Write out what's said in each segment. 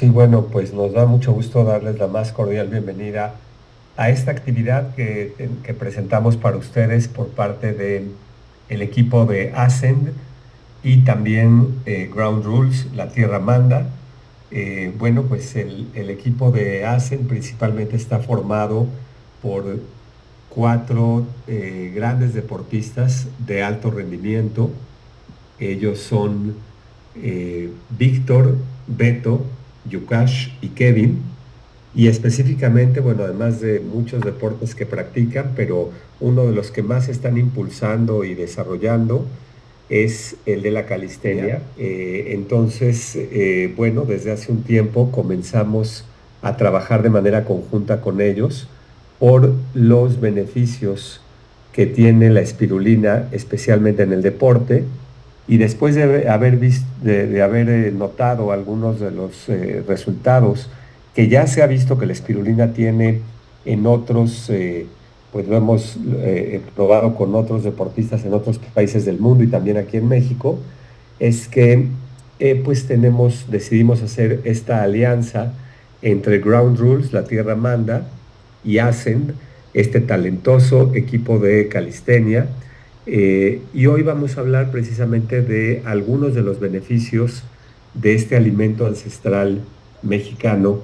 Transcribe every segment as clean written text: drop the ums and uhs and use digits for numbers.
Sí, bueno, pues nos da mucho gusto darles la más cordial bienvenida a esta actividad que presentamos para ustedes por parte del equipo de Ascend y también Ground Rules, La Tierra Manda. Bueno, pues el equipo de Ascend principalmente está formado por cuatro grandes deportistas de alto rendimiento. Ellos son Víctor, Beto, Yukash y Kevin. Y específicamente, bueno, además de muchos deportes que practican, pero uno de los que más están impulsando y desarrollando es el de la calistenia. Entonces, bueno, desde hace un tiempo comenzamos a trabajar de manera conjunta con ellos por los beneficios que tiene la espirulina, especialmente en el deporte. Y después de haber notado algunos de los resultados que ya se ha visto que la espirulina tiene en otros, pues lo hemos probado con otros deportistas en otros países del mundo y también aquí en México, es que pues decidimos hacer esta alianza entre Ground Rules, La Tierra Manda, y Ascend, este talentoso equipo de calistenia. Y hoy vamos a hablar precisamente de algunos de los beneficios de este alimento ancestral mexicano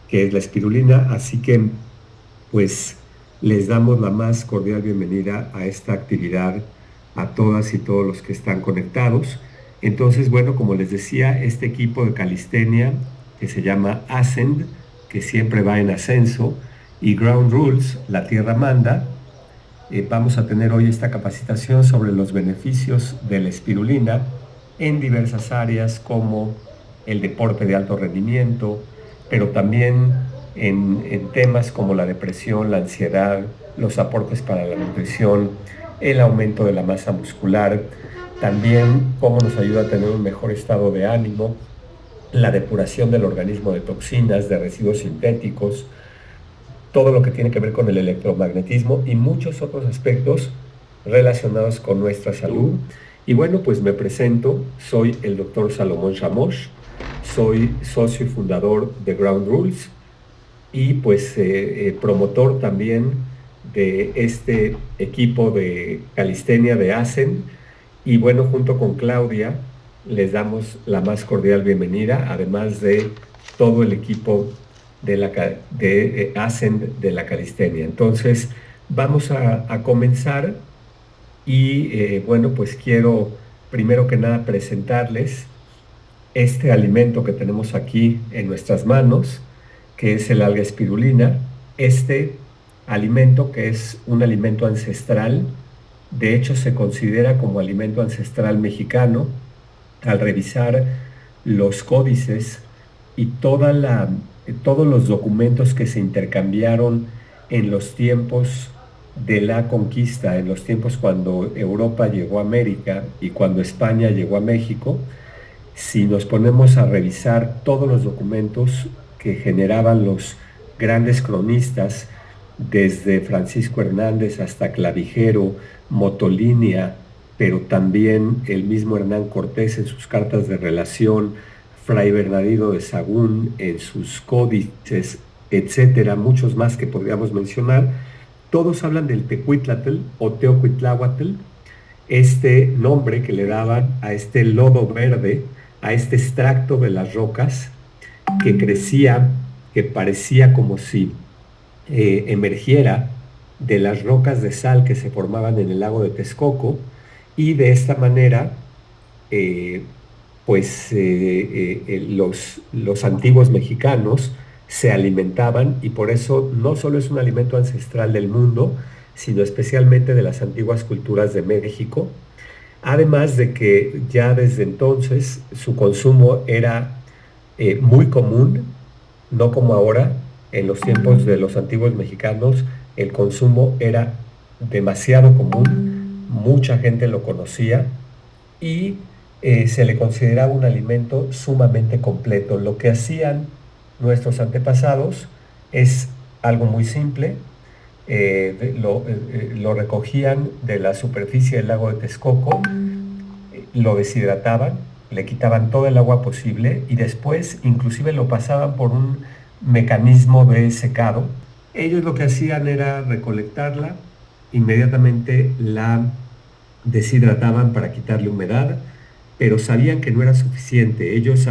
que es la espirulina. Así que, pues, les damos la más cordial bienvenida a esta actividad a todas y todos los que están conectados. Entonces, bueno, como les decía, este equipo de calistenia que se llama Ascend, que siempre va en ascenso, y Ground Rules, La Tierra Manda, vamos a tener hoy esta capacitación sobre los beneficios de la espirulina en diversas áreas como el deporte de alto rendimiento, pero también en temas como la depresión, la ansiedad, los aportes para la nutrición, el aumento de la masa muscular, también cómo nos ayuda a tener un mejor estado de ánimo, la depuración del organismo de toxinas, de residuos sintéticos, todo lo que tiene que ver con el electromagnetismo y muchos otros aspectos relacionados con nuestra salud. Y bueno, pues me presento, soy el doctor Salomón Shamosh, soy socio y fundador de Ground Rules y pues promotor también de este equipo de calistenia de ASEN. Y bueno, junto con Claudia, les damos la más cordial bienvenida, además de todo el equipo de ASEN de la calistenia. Entonces, vamos a comenzar y bueno, pues quiero primero que nada presentarles este alimento que tenemos aquí en nuestras manos, que es el alga espirulina. Este alimento, que es un alimento ancestral, de hecho se considera como alimento ancestral mexicano al revisar los códices y todos los documentos que se intercambiaron en los tiempos de la conquista, en los tiempos cuando Europa llegó a América y cuando España llegó a México. Si nos ponemos a revisar todos los documentos que generaban los grandes cronistas, desde Francisco Hernández hasta Clavijero, Motolinia, pero también el mismo Hernán Cortés en sus cartas de relación, Fray Bernardino de Sahagún en sus códices, etcétera, muchos más que podríamos mencionar, todos hablan del Tecuitlatl o Teocuitláhuatl, este nombre que le daban a este lodo verde, a este extracto de las rocas que crecía, que parecía como si emergiera de las rocas de sal que se formaban en el lago de Texcoco, y de esta manera, eh, pues los antiguos mexicanos se alimentaban, y por eso no solo es un alimento ancestral del mundo, sino especialmente de las antiguas culturas de México. Además de que ya desde entonces su consumo era muy común, no como ahora. En los tiempos de los antiguos mexicanos el consumo era demasiado común, mucha gente lo conocía y se le consideraba un alimento sumamente completo. Lo que hacían nuestros antepasados es algo muy simple. Lo recogían de la superficie del lago de Texcoco, lo deshidrataban, le quitaban todo el agua posible y después inclusive lo pasaban por un mecanismo de secado. Ellos lo que hacían era recolectarla, inmediatamente la deshidrataban para quitarle humedad, pero sabían que no era suficiente. Ellos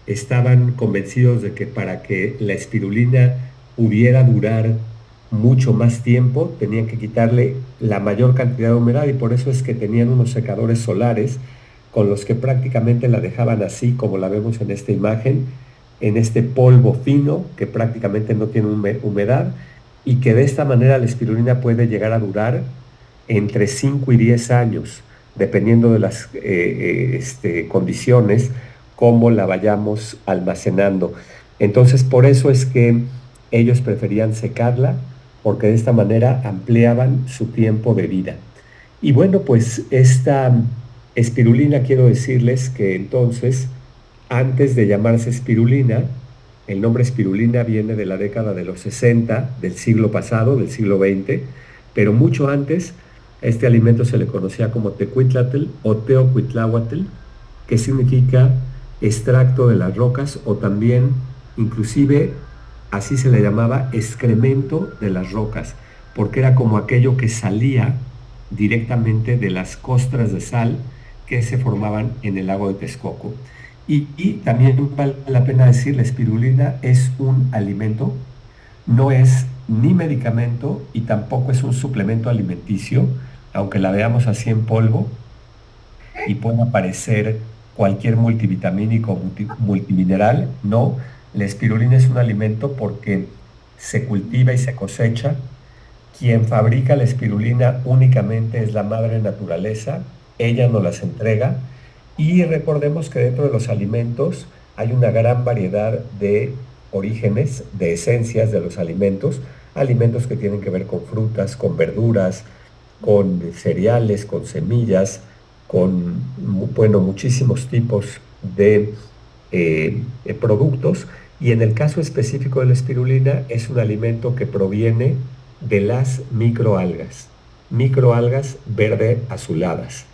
estaban convencidos de que para que la espirulina pudiera durar mucho más tiempo, tenían que quitarle la mayor cantidad de humedad y por eso es que tenían unos secadores solares con los que prácticamente la dejaban así como la vemos en esta imagen, en este polvo fino que prácticamente no tiene humedad y que de esta manera la espirulina puede llegar a durar entre 5 y 10 años, dependiendo de las condiciones, cómo la vayamos almacenando. Entonces, por eso es que ellos preferían secarla, porque de esta manera ampliaban su tiempo de vida. Y bueno, pues esta espirulina, quiero decirles que entonces, antes de llamarse espirulina, el nombre espirulina viene de la década de los 60 del siglo pasado, del siglo XX, pero mucho antes a este alimento se le conocía como tecuitlatl o teocuitláhuatl, que significa extracto de las rocas o también, inclusive, así se le llamaba excremento de las rocas, porque era como aquello que salía directamente de las costras de sal que se formaban en el lago de Texcoco. Y también vale la pena decir, la espirulina es un alimento, no es ni medicamento y tampoco es un suplemento alimenticio, aunque la veamos así en polvo y pueda parecer cualquier multivitamínico o multimineral, no, la espirulina es un alimento porque se cultiva y se cosecha. Quien fabrica la espirulina únicamente es la madre naturaleza, ella nos las entrega y recordemos que dentro de los alimentos hay una gran variedad de orígenes, de esencias de los alimentos, alimentos que tienen que ver con frutas, con verduras, con cereales, con semillas, con, bueno, muchísimos tipos de productos. Y en el caso específico de la espirulina, es un alimento que proviene de las microalgas verde azuladas.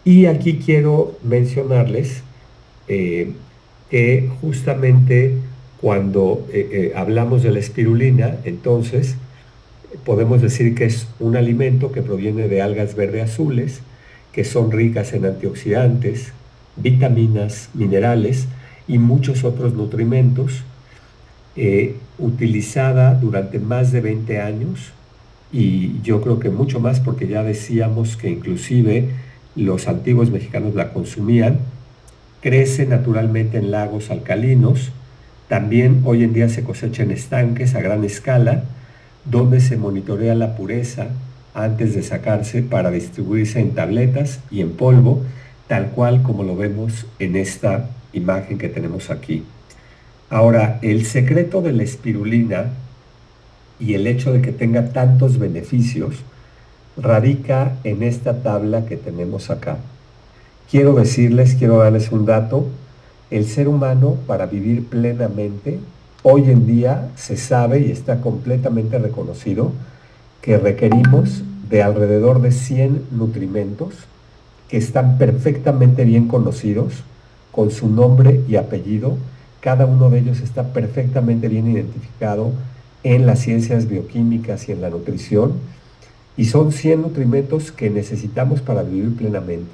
Y aquí quiero mencionarles eh, que justamente cuando hablamos de la espirulina, entonces podemos decir que es un alimento que proviene de algas verde azules, que son ricas en antioxidantes, vitaminas, minerales y muchos otros nutrimentos, utilizada durante más de 20 años y yo creo que mucho más porque ya decíamos que inclusive los antiguos mexicanos la consumían, crece naturalmente en lagos alcalinos, también hoy en día se cosecha en estanques a gran escala, donde se monitorea la pureza antes de sacarse para distribuirse en tabletas y en polvo, tal cual como lo vemos en esta imagen que tenemos aquí. Ahora, el secreto de la espirulina y el hecho de que tenga tantos beneficios radica en esta tabla que tenemos acá. Quiero darles un dato. El ser humano, para vivir plenamente, hoy en día se sabe y está completamente reconocido que requerimos de alrededor de 100 nutrimentos que están perfectamente bien conocidos con su nombre y apellido. Cada uno de ellos está perfectamente bien identificado en las ciencias bioquímicas y en la nutrición, y son 100 nutrimentos que necesitamos para vivir plenamente.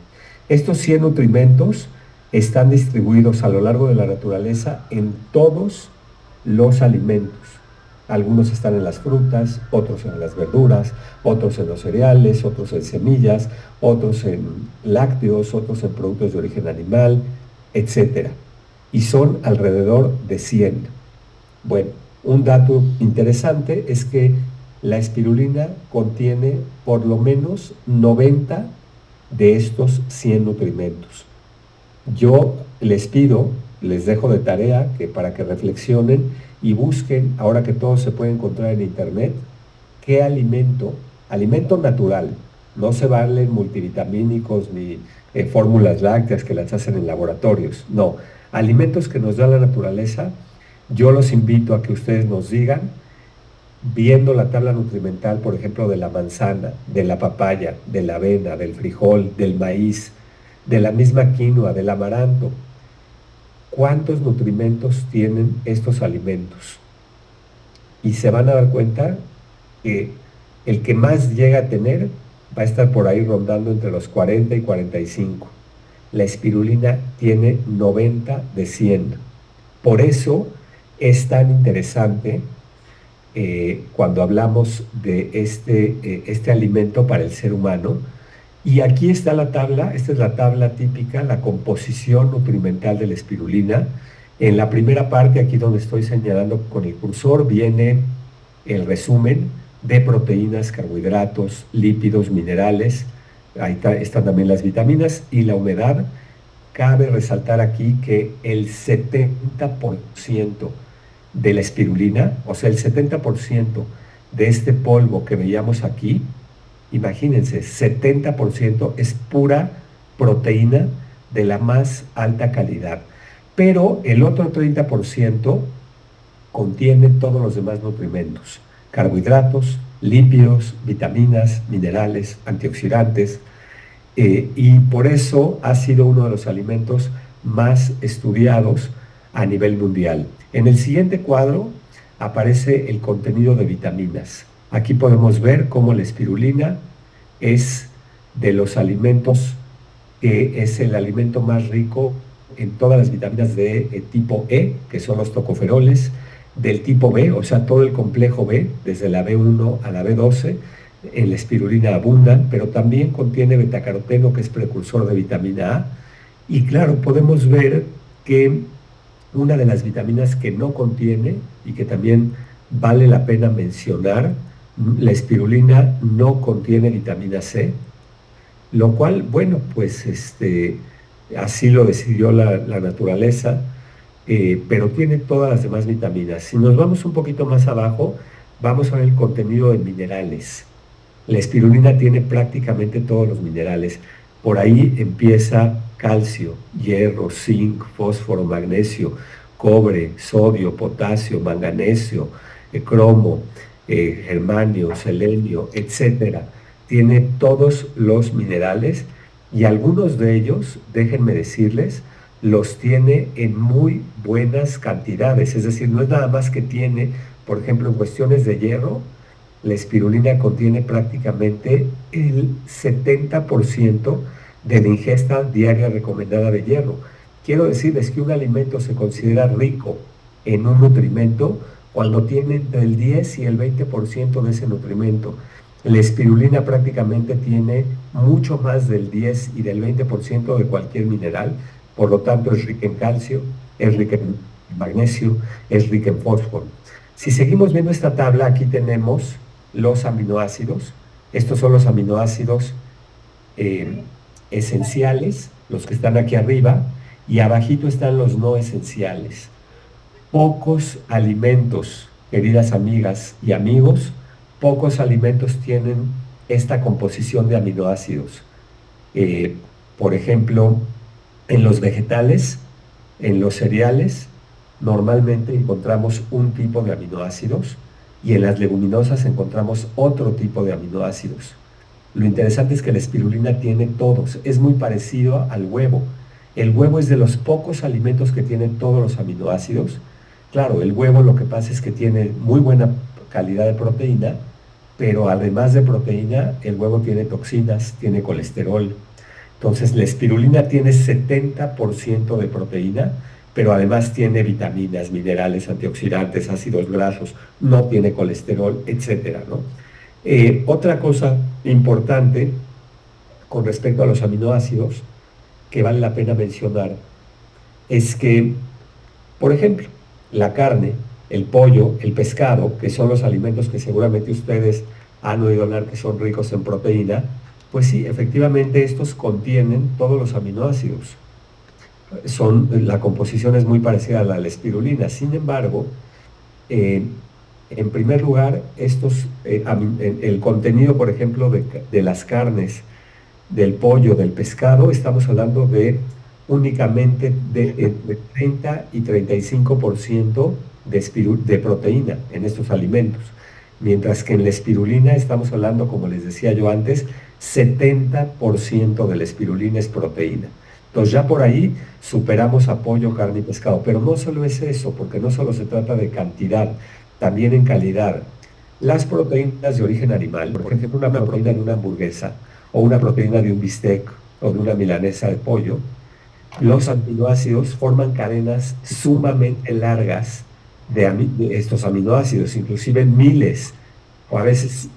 Estos 100 nutrimentos están distribuidos a lo largo de la naturaleza en todos los alimentos. Algunos están en las frutas, otros en las verduras, otros en los cereales, otros en semillas, otros en lácteos, otros en productos de origen animal, etcétera. Y son alrededor de 100. Bueno, un dato interesante es que la espirulina contiene por lo menos 90 de estos 100 nutrimentos. Yo les pido, les dejo de tarea que para que reflexionen y busquen, ahora que todo se puede encontrar en internet, qué alimento natural, no se valen multivitamínicos ni fórmulas lácteas que las hacen en laboratorios, no, alimentos que nos da la naturaleza. Yo los invito a que ustedes nos digan, viendo la tabla nutrimental, por ejemplo, de la manzana, de la papaya, de la avena, del frijol, del maíz, de la misma quinoa, del amaranto. ¿Cuántos nutrimentos tienen estos alimentos? Y se van a dar cuenta que el que más llega a tener va a estar por ahí rondando entre los 40 y 45. La espirulina tiene 90 de 100. Por eso es tan interesante cuando hablamos de este alimento para el ser humano. Y aquí está la tabla, esta es la tabla típica, la composición nutrimental de la espirulina. En la primera parte, aquí donde estoy señalando con el cursor, viene el resumen de proteínas, carbohidratos, lípidos, minerales. Ahí están también las vitaminas y la humedad. Cabe resaltar aquí que el 70% de la espirulina, o sea, el 70% de este polvo que veíamos aquí, imagínense, 70% es pura proteína de la más alta calidad. Pero el otro 30% contiene todos los demás nutrimentos, carbohidratos, lípidos, vitaminas, minerales, antioxidantes, y por eso ha sido uno de los alimentos más estudiados a nivel mundial. En el siguiente cuadro aparece el contenido de vitaminas. Aquí podemos ver cómo la espirulina es de los alimentos que es el alimento más rico en todas las vitaminas de tipo E, que son los tocoferoles, del tipo B, o sea, todo el complejo B, desde la B1 a la B12, en la espirulina abundan, pero también contiene betacaroteno, que es precursor de vitamina A. Y claro, podemos ver que una de las vitaminas que no contiene y que también vale la pena mencionar, la espirulina no contiene vitamina C, lo cual, bueno, pues así lo decidió la naturaleza, pero tiene todas las demás vitaminas. Si nos vamos un poquito más abajo, vamos a ver el contenido de minerales. La espirulina tiene prácticamente todos los minerales. Por ahí empieza calcio, hierro, zinc, fósforo, magnesio, cobre, sodio, potasio, manganesio, cromo, germanio, selenio, etcétera. Tiene todos los minerales y algunos de ellos, déjenme decirles, los tiene en muy buenas cantidades. Es decir, no es nada más que tiene, por ejemplo, en cuestiones de hierro, la espirulina contiene prácticamente el 70% de la ingesta diaria recomendada de hierro. Quiero decirles que un alimento se considera rico en un nutrimento cuando tiene entre el 10 y el 20% de ese nutrimento. La espirulina prácticamente tiene mucho más del 10 y del 20% de cualquier mineral, por lo tanto es rica en calcio, es rica en magnesio, es rica en fósforo. Si seguimos viendo esta tabla, aquí tenemos los aminoácidos. Estos son los aminoácidos esenciales, los que están aquí arriba, y abajito están los no esenciales. Pocos alimentos, queridas amigas y amigos, pocos alimentos tienen esta composición de aminoácidos. Por ejemplo, en los vegetales, en los cereales, normalmente encontramos un tipo de aminoácidos y en las leguminosas encontramos otro tipo de aminoácidos. Lo interesante es que la espirulina tiene todos, es muy parecido al huevo. El huevo es de los pocos alimentos que tienen todos los aminoácidos. Claro, el huevo lo que pasa es que tiene muy buena calidad de proteína, pero además de proteína, el huevo tiene toxinas, tiene colesterol. Entonces, la espirulina tiene 70% de proteína, pero además tiene vitaminas, minerales, antioxidantes, ácidos grasos, no tiene colesterol, etcétera, ¿no? Otra cosa importante con respecto a los aminoácidos que vale la pena mencionar es que, por ejemplo, la carne, el pollo, el pescado, que son los alimentos que seguramente ustedes han oído hablar que son ricos en proteína, pues sí, efectivamente estos contienen todos los aminoácidos. La composición es muy parecida a la de la espirulina. Sin embargo, en primer lugar, el contenido, por ejemplo, de las carnes, del pollo, del pescado, estamos hablando de únicamente de entre 30 y 35% de proteína en estos alimentos. Mientras que en la espirulina estamos hablando, como les decía yo antes, 70% de la espirulina es proteína. Entonces ya por ahí superamos a pollo, carne y pescado. Pero no solo es eso, porque no solo se trata de cantidad, también en calidad. Las proteínas de origen animal, por ejemplo, una proteína de una hamburguesa o una proteína de un bistec o de una milanesa de pollo, los aminoácidos forman cadenas sumamente largas de estos aminoácidos, inclusive miles o a veces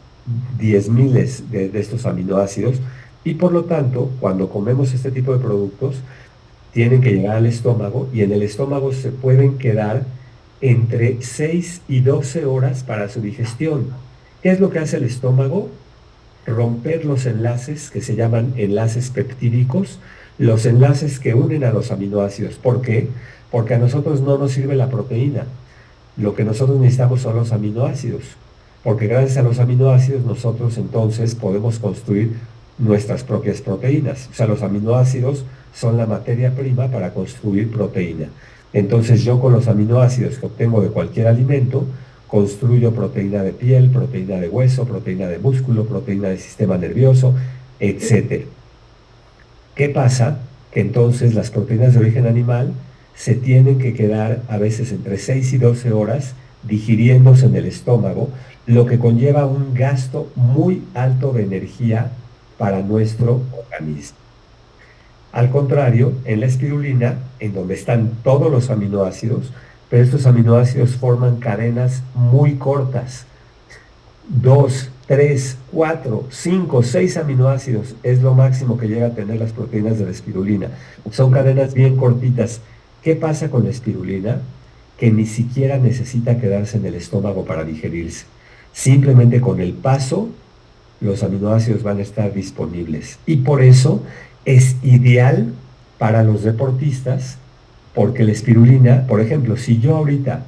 10.000 de estos aminoácidos, y por lo tanto, cuando comemos este tipo de productos, tienen que llegar al estómago y en el estómago se pueden quedar entre 6 y 12 horas para su digestión. ¿Qué es lo que hace el estómago? Romper los enlaces que se llaman enlaces peptídicos, los enlaces que unen a los aminoácidos. ¿Por qué? Porque a nosotros no nos sirve la proteína. Lo que nosotros necesitamos son los aminoácidos, porque gracias a los aminoácidos nosotros entonces podemos construir nuestras propias proteínas. O sea, los aminoácidos son la materia prima para construir proteína. Entonces yo con los aminoácidos que obtengo de cualquier alimento, construyo proteína de piel, proteína de hueso, proteína de músculo, proteína del sistema nervioso, etc. ¿Qué pasa? Que entonces las proteínas de origen animal se tienen que quedar a veces entre 6 y 12 horas digiriéndose en el estómago, lo que conlleva un gasto muy alto de energía para nuestro organismo. Al contrario, en la espirulina, en donde están todos los aminoácidos, pero estos aminoácidos forman cadenas muy cortas. 2, 3, 4, 5, 6 aminoácidos es lo máximo que llega a tener las proteínas de la espirulina. Son cadenas bien cortitas. ¿Qué pasa con la espirulina? Que ni siquiera necesita quedarse en el estómago para digerirse. Simplemente con el paso, los aminoácidos van a estar disponibles. Y por eso es ideal para los deportistas, porque la espirulina, por ejemplo, si yo ahorita,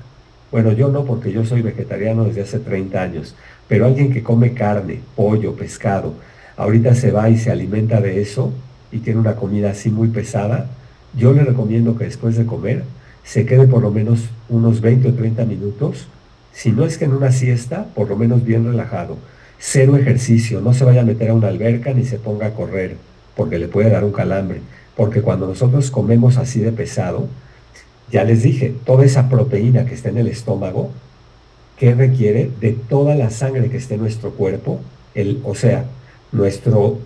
bueno, yo no, porque yo soy vegetariano desde hace 30 años, pero alguien que come carne, pollo, pescado, ahorita se va y se alimenta de eso y tiene una comida así muy pesada, yo le recomiendo que después de comer se quede por lo menos unos 20 o 30 minutos, si no es que en una siesta, por lo menos bien relajado. Cero ejercicio, no se vaya a meter a una alberca ni se ponga a correr, porque le puede dar un calambre. Porque cuando nosotros comemos así de pesado, ya les dije, toda esa proteína que está en el estómago, que requiere de toda la sangre que esté en nuestro cuerpo, o sea, nuestro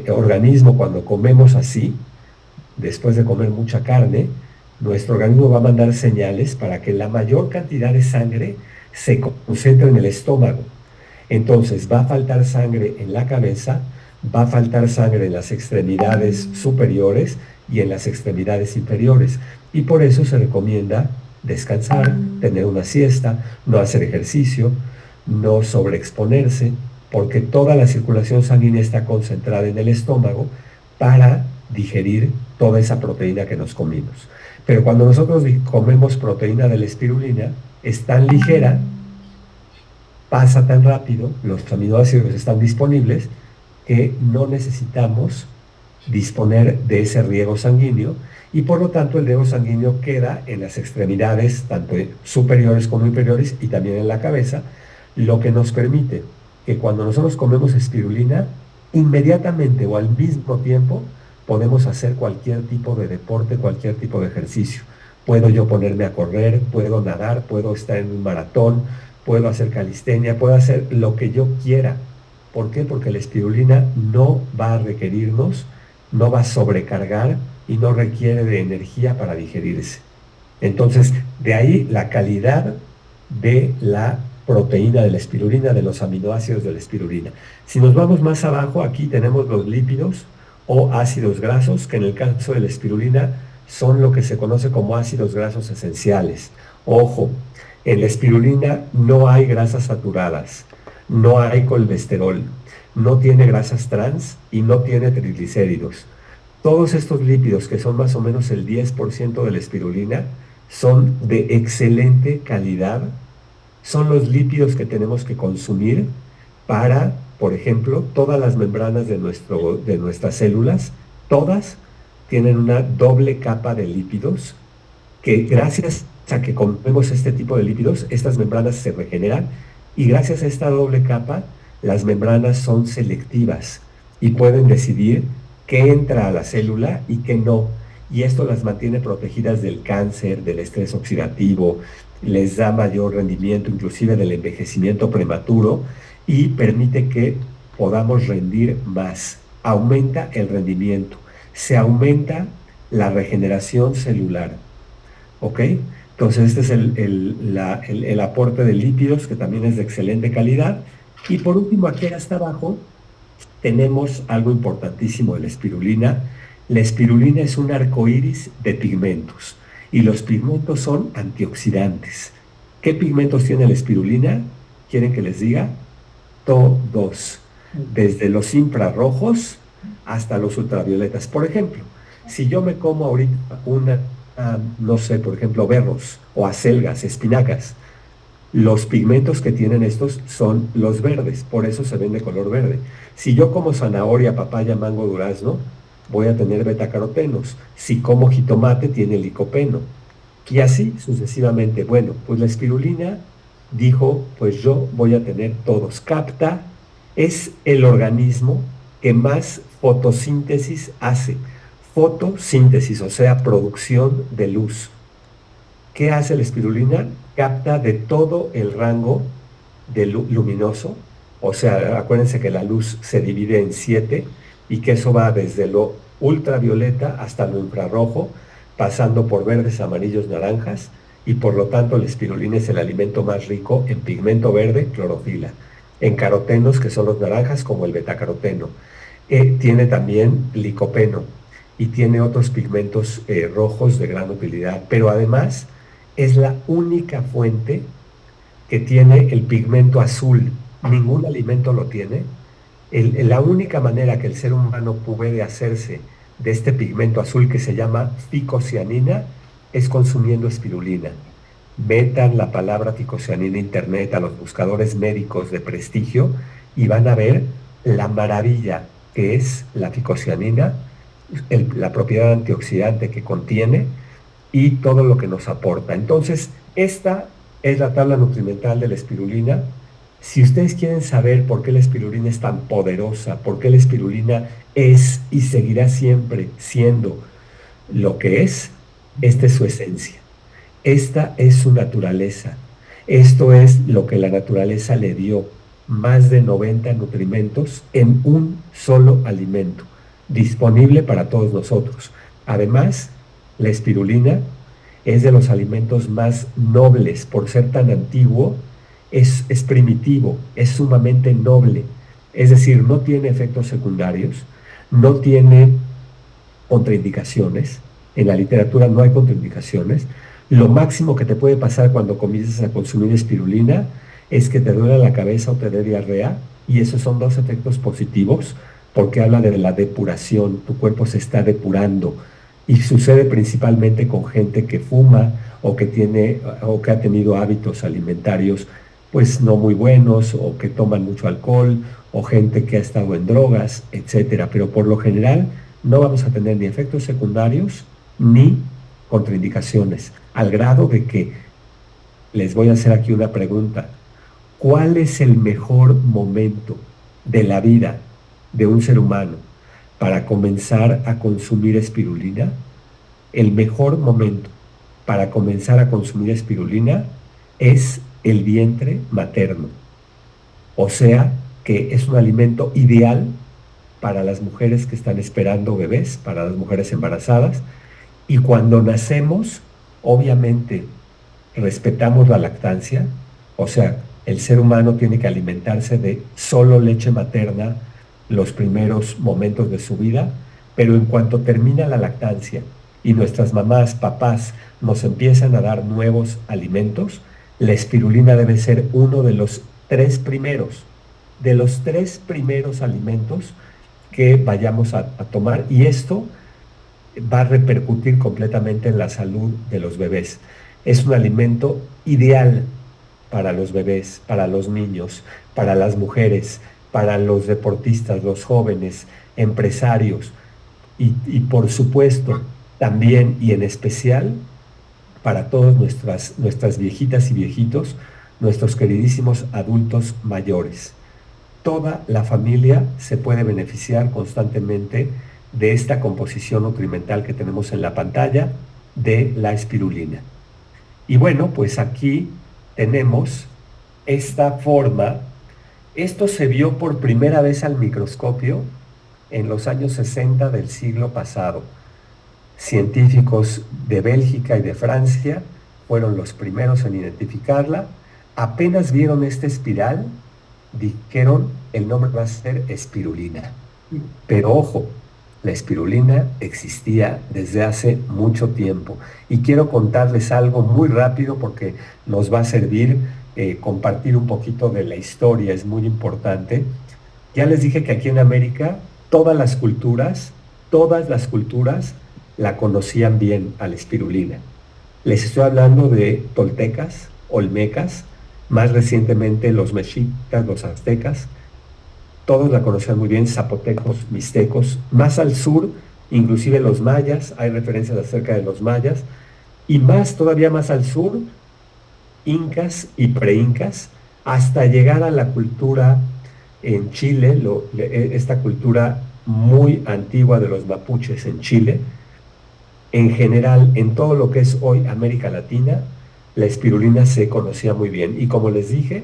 organismo cuando comemos así, después de comer mucha carne, nuestro organismo va a mandar señales para que la mayor cantidad de sangre se concentre en el estómago. Entonces va a faltar sangre en la cabeza, va a faltar sangre en las extremidades superiores y en las extremidades inferiores. Y por eso se recomienda descansar, tener una siesta, no hacer ejercicio, no sobreexponerse, porque toda la circulación sanguínea está concentrada en el estómago para digerir toda esa proteína que nos comimos. Pero cuando nosotros comemos proteína de la espirulina, es tan ligera, pasa tan rápido, los aminoácidos están disponibles, que no necesitamos disponer de ese riego sanguíneo y por lo tanto el riego sanguíneo queda en las extremidades, tanto superiores como inferiores y también en la cabeza, lo que nos permite que cuando nosotros comemos espirulina, inmediatamente o al mismo tiempo podemos hacer cualquier tipo de deporte, cualquier tipo de ejercicio. Puedo yo ponerme a correr, puedo nadar, puedo estar en un maratón, puedo hacer calistenia, puedo hacer lo que yo quiera. ¿Por qué? Porque la espirulina no va a requerirnos, no va a sobrecargar y no requiere de energía para digerirse. Entonces, de ahí la calidad de la proteína de la espirulina, de los aminoácidos de la espirulina. Si nos vamos más abajo, aquí tenemos los lípidos o ácidos grasos, que en el caso de la espirulina son lo que se conoce como ácidos grasos esenciales. Ojo, en la espirulina no hay grasas saturadas, no hay colesterol, no tiene grasas trans y no tiene triglicéridos. Todos estos lípidos, que son más o menos el 10% de la espirulina, son de excelente calidad. Son los lípidos que tenemos que consumir para, por ejemplo, todas las membranas de nuestras células, todas tienen una doble capa de lípidos que gracias a que comemos este tipo de lípidos, estas membranas se regeneran y gracias a esta doble capa, las membranas son selectivas y pueden decidir qué entra a la célula y qué no. Y esto las mantiene protegidas del cáncer, del estrés oxidativo, les da mayor rendimiento, inclusive del envejecimiento prematuro, y permite que podamos rendir más. Aumenta el rendimiento, se aumenta la regeneración celular. ¿Ok? Entonces, este es el aporte de lípidos, que también es de excelente calidad. Y por último, aquí hasta abajo, tenemos algo importantísimo de la espirulina. La espirulina es un arco iris de pigmentos, y los pigmentos son antioxidantes. ¿Qué pigmentos tiene la espirulina? ¿Quieren que les diga? Todos, desde los infrarrojos hasta los ultravioletas. Por ejemplo, si yo me como ahorita no sé, por ejemplo, berros o acelgas, espinacas, los pigmentos que tienen estos son los verdes, por eso se ven de color verde. Si yo como zanahoria, papaya, mango, durazno, voy a tener betacarotenos. Si como jitomate, tiene licopeno. Y así sucesivamente. Bueno, pues la espirulina dijo, pues yo voy a tener todos. Capta, es el organismo que más fotosíntesis hace. Fotosíntesis, o sea, producción de luz. ¿Qué hace la espirulina? Capta de todo el rango de luminoso. O sea, acuérdense que la luz se divide en 7 y que eso va desde lo ultravioleta hasta lo infrarrojo, pasando por verdes, amarillos, naranjas, y por lo tanto la espirulina es el alimento más rico en pigmento verde, clorofila, en carotenos, que son los naranjas, como el betacaroteno. Tiene también licopeno y tiene otros pigmentos rojos de gran utilidad, pero además es la única fuente que tiene el pigmento azul. Ningún alimento lo tiene. La única manera que el ser humano puede hacerse de este pigmento azul, que se llama ficocianina, es consumiendo espirulina. Metan la palabra ficocianina en internet a los buscadores médicos de prestigio y van a ver la maravilla que es la ficocianina, la propiedad antioxidante que contiene y todo lo que nos aporta. Entonces, esta es la tabla nutrimental de la espirulina. Si ustedes quieren saber por qué la espirulina es tan poderosa, por qué la espirulina es y seguirá siempre siendo lo que es, esta es su esencia. Esta es su naturaleza. Esto es lo que la naturaleza le dio: más de 90 nutrimentos en un solo alimento, disponible para todos nosotros. Además, la espirulina es de los alimentos más nobles por ser tan antiguo. Es primitivo, es sumamente noble. Es decir, no tiene efectos secundarios, no tiene contraindicaciones. En la literatura no hay contraindicaciones. Lo máximo que te puede pasar cuando comienzas a consumir espirulina es que te duele la cabeza o te dé diarrea, y esos son dos efectos positivos, porque habla de la depuración. Tu cuerpo se está depurando, y sucede principalmente con gente que fuma o que tiene o que ha tenido hábitos alimentarios pues no muy buenos, o que toman mucho alcohol, o gente que ha estado en drogas, etcétera. Pero por lo general no vamos a tener ni efectos secundarios ni contraindicaciones, al grado de que les voy a hacer aquí una pregunta. ¿Cuál es el mejor momento de la vida de un ser humano para comenzar a consumir espirulina? El mejor momento para comenzar a consumir espirulina es el vientre materno. O sea, que es un alimento ideal para las mujeres que están esperando bebés, para las mujeres embarazadas. Y cuando nacemos, obviamente, respetamos la lactancia. O sea, el ser humano tiene que alimentarse de solo leche materna los primeros momentos de su vida, pero en cuanto termina la lactancia y nuestras mamás, papás nos empiezan a dar nuevos alimentos, la espirulina debe ser uno de los tres primeros alimentos que vayamos a tomar, y esto va a repercutir completamente en la salud de los bebés. Es un alimento ideal para los bebés, para los niños, para las mujeres, para los deportistas, los jóvenes, empresarios, y por supuesto también y en especial para todas nuestras viejitas y viejitos, nuestros queridísimos adultos mayores. toda la familia se puede beneficiar constantemente de esta composición nutrimental que tenemos en la pantalla de la espirulina. Y bueno, pues aquí tenemos esta forma. Esto se vio por primera vez al microscopio en los años 60 del siglo pasado. Científicos de Bélgica y de Francia fueron los primeros en identificarla. Apenas vieron esta espiral, dijeron el nombre va a ser espirulina. Pero ojo, la espirulina existía desde hace mucho tiempo. Y quiero contarles algo muy rápido porque nos va a servir compartir un poquito de la historia, es muy importante. Ya les dije que aquí en América todas las culturas la conocían bien a la espirulina. Les estoy hablando de toltecas, olmecas, más recientemente los mexicas, los aztecas, todos la conocían muy bien, zapotecos, mixtecos, más al sur, inclusive los mayas, hay referencias acerca de los mayas, y más, todavía más al sur, incas y preincas, hasta llegar a la cultura en Chile, esta cultura muy antigua de los mapuches en Chile. En general, en todo lo que es hoy América Latina, la espirulina se conocía muy bien. Y como les dije,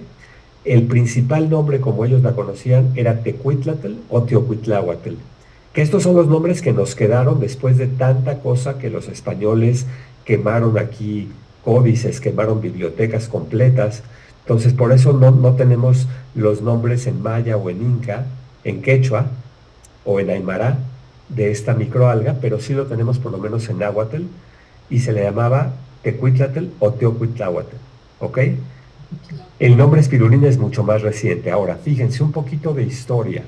el principal nombre como ellos la conocían era Tecuitlatl o Teocuitláhuatl, que estos son los nombres que nos quedaron después de tanta cosa que los españoles quemaron aquí, códices, quemaron bibliotecas completas. Entonces, por eso no tenemos los nombres en maya o en inca, en quechua o en aymara de esta microalga, pero sí lo tenemos por lo menos en náhuatl, y se le llamaba Tecuitlatl o Teocuitláhuatl, ¿ok? El nombre espirulina es mucho más reciente. Ahora, fíjense un poquito de historia.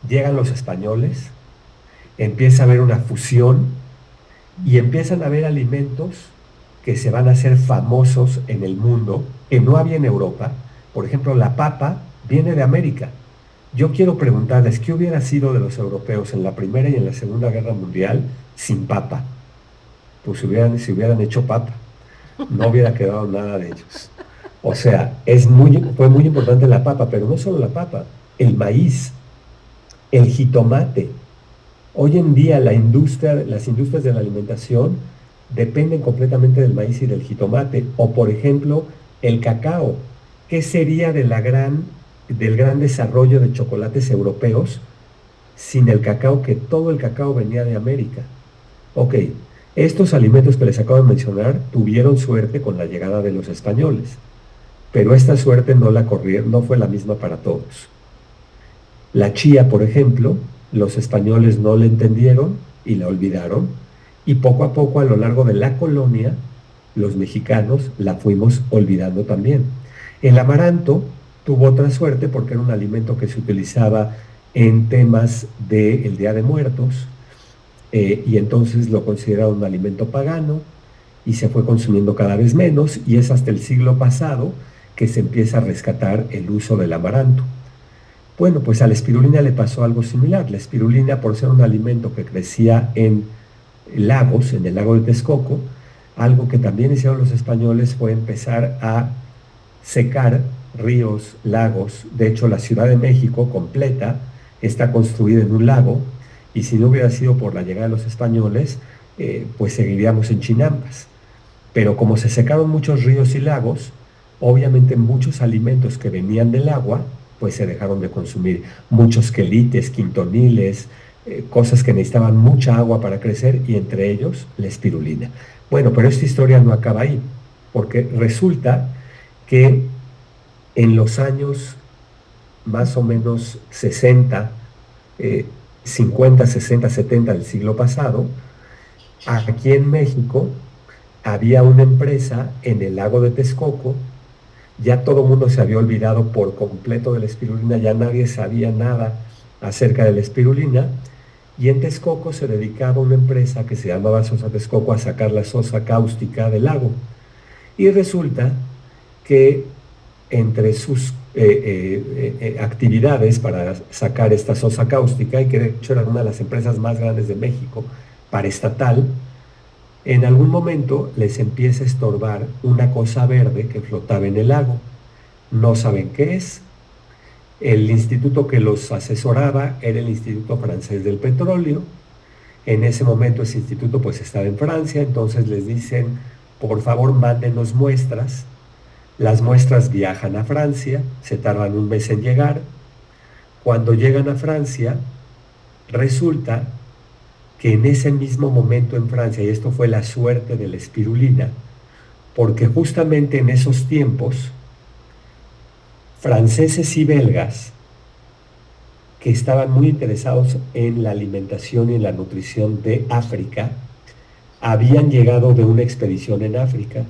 Llegan los españoles, empieza a haber una fusión y empiezan a haber alimentos que se van a hacer famosos en el mundo, que no había en Europa. Por ejemplo, la papa viene de América. Yo quiero preguntarles, ¿qué hubiera sido de los europeos en la Primera y en la Segunda Guerra Mundial sin papa? Pues se hubieran hecho papa. No hubiera quedado nada de ellos. O sea, fue muy importante la papa, pero no solo la papa, el maíz, el jitomate. Hoy en día las industrias de la alimentación dependen completamente del maíz y del jitomate. O por ejemplo, el cacao. ¿Qué sería del gran desarrollo de chocolates europeos sin el cacao, que todo el cacao venía de América? Ok, estos alimentos que les acabo de mencionar tuvieron suerte con la llegada de los españoles, pero esta suerte no fue la misma para todos. La chía, por ejemplo, los españoles no la entendieron y la olvidaron, y poco a poco a lo largo de la colonia, los mexicanos la fuimos olvidando también. El amaranto tuvo otra suerte porque era un alimento que se utilizaba en temas del Día de Muertos, y entonces lo consideraron un alimento pagano y se fue consumiendo cada vez menos, y es hasta el siglo pasado que se empieza a rescatar el uso del amaranto. Bueno, pues a la espirulina le pasó algo similar. La espirulina, por ser un alimento que crecía en lagos, en el lago de Texcoco, algo que también hicieron los españoles fue empezar a secar ríos, lagos. De hecho, la Ciudad de México completa está construida en un lago, y si no hubiera sido por la llegada de los españoles, pues seguiríamos en Chinampas. Pero como se secaron muchos ríos y lagos, obviamente muchos alimentos que venían del agua, pues se dejaron de consumir. Muchos quelites, quintoniles, cosas que necesitaban mucha agua para crecer, y entre ellos la espirulina. Bueno, pero esta historia no acaba ahí, porque resulta que en los años más o menos 60, 50, 60, 70 del siglo pasado, aquí en México había una empresa en el lago de Texcoco. Ya todo el mundo se había olvidado por completo de la espirulina, ya nadie sabía nada acerca de la espirulina, y en Texcoco se dedicaba una empresa que se llamaba Sosa Texcoco a sacar la sosa cáustica del lago. Y resulta que entre sus actividades para sacar esta sosa cáustica, y que de hecho era una de las empresas más grandes de México, paraestatal, en algún momento les empieza a estorbar una cosa verde que flotaba en el lago. No saben qué es. El instituto que los asesoraba era el Instituto Francés del Petróleo. En ese momento ese instituto pues estaba en Francia, entonces les dicen, por favor mándenos muestras. Las muestras viajan a Francia, se tardan un mes en llegar. Cuando llegan a Francia, resulta que en ese mismo momento en Francia, y esto fue la suerte de la espirulina, porque justamente en esos tiempos, franceses y belgas que estaban muy interesados en la alimentación y en la nutrición de África, habían llegado de una expedición en África.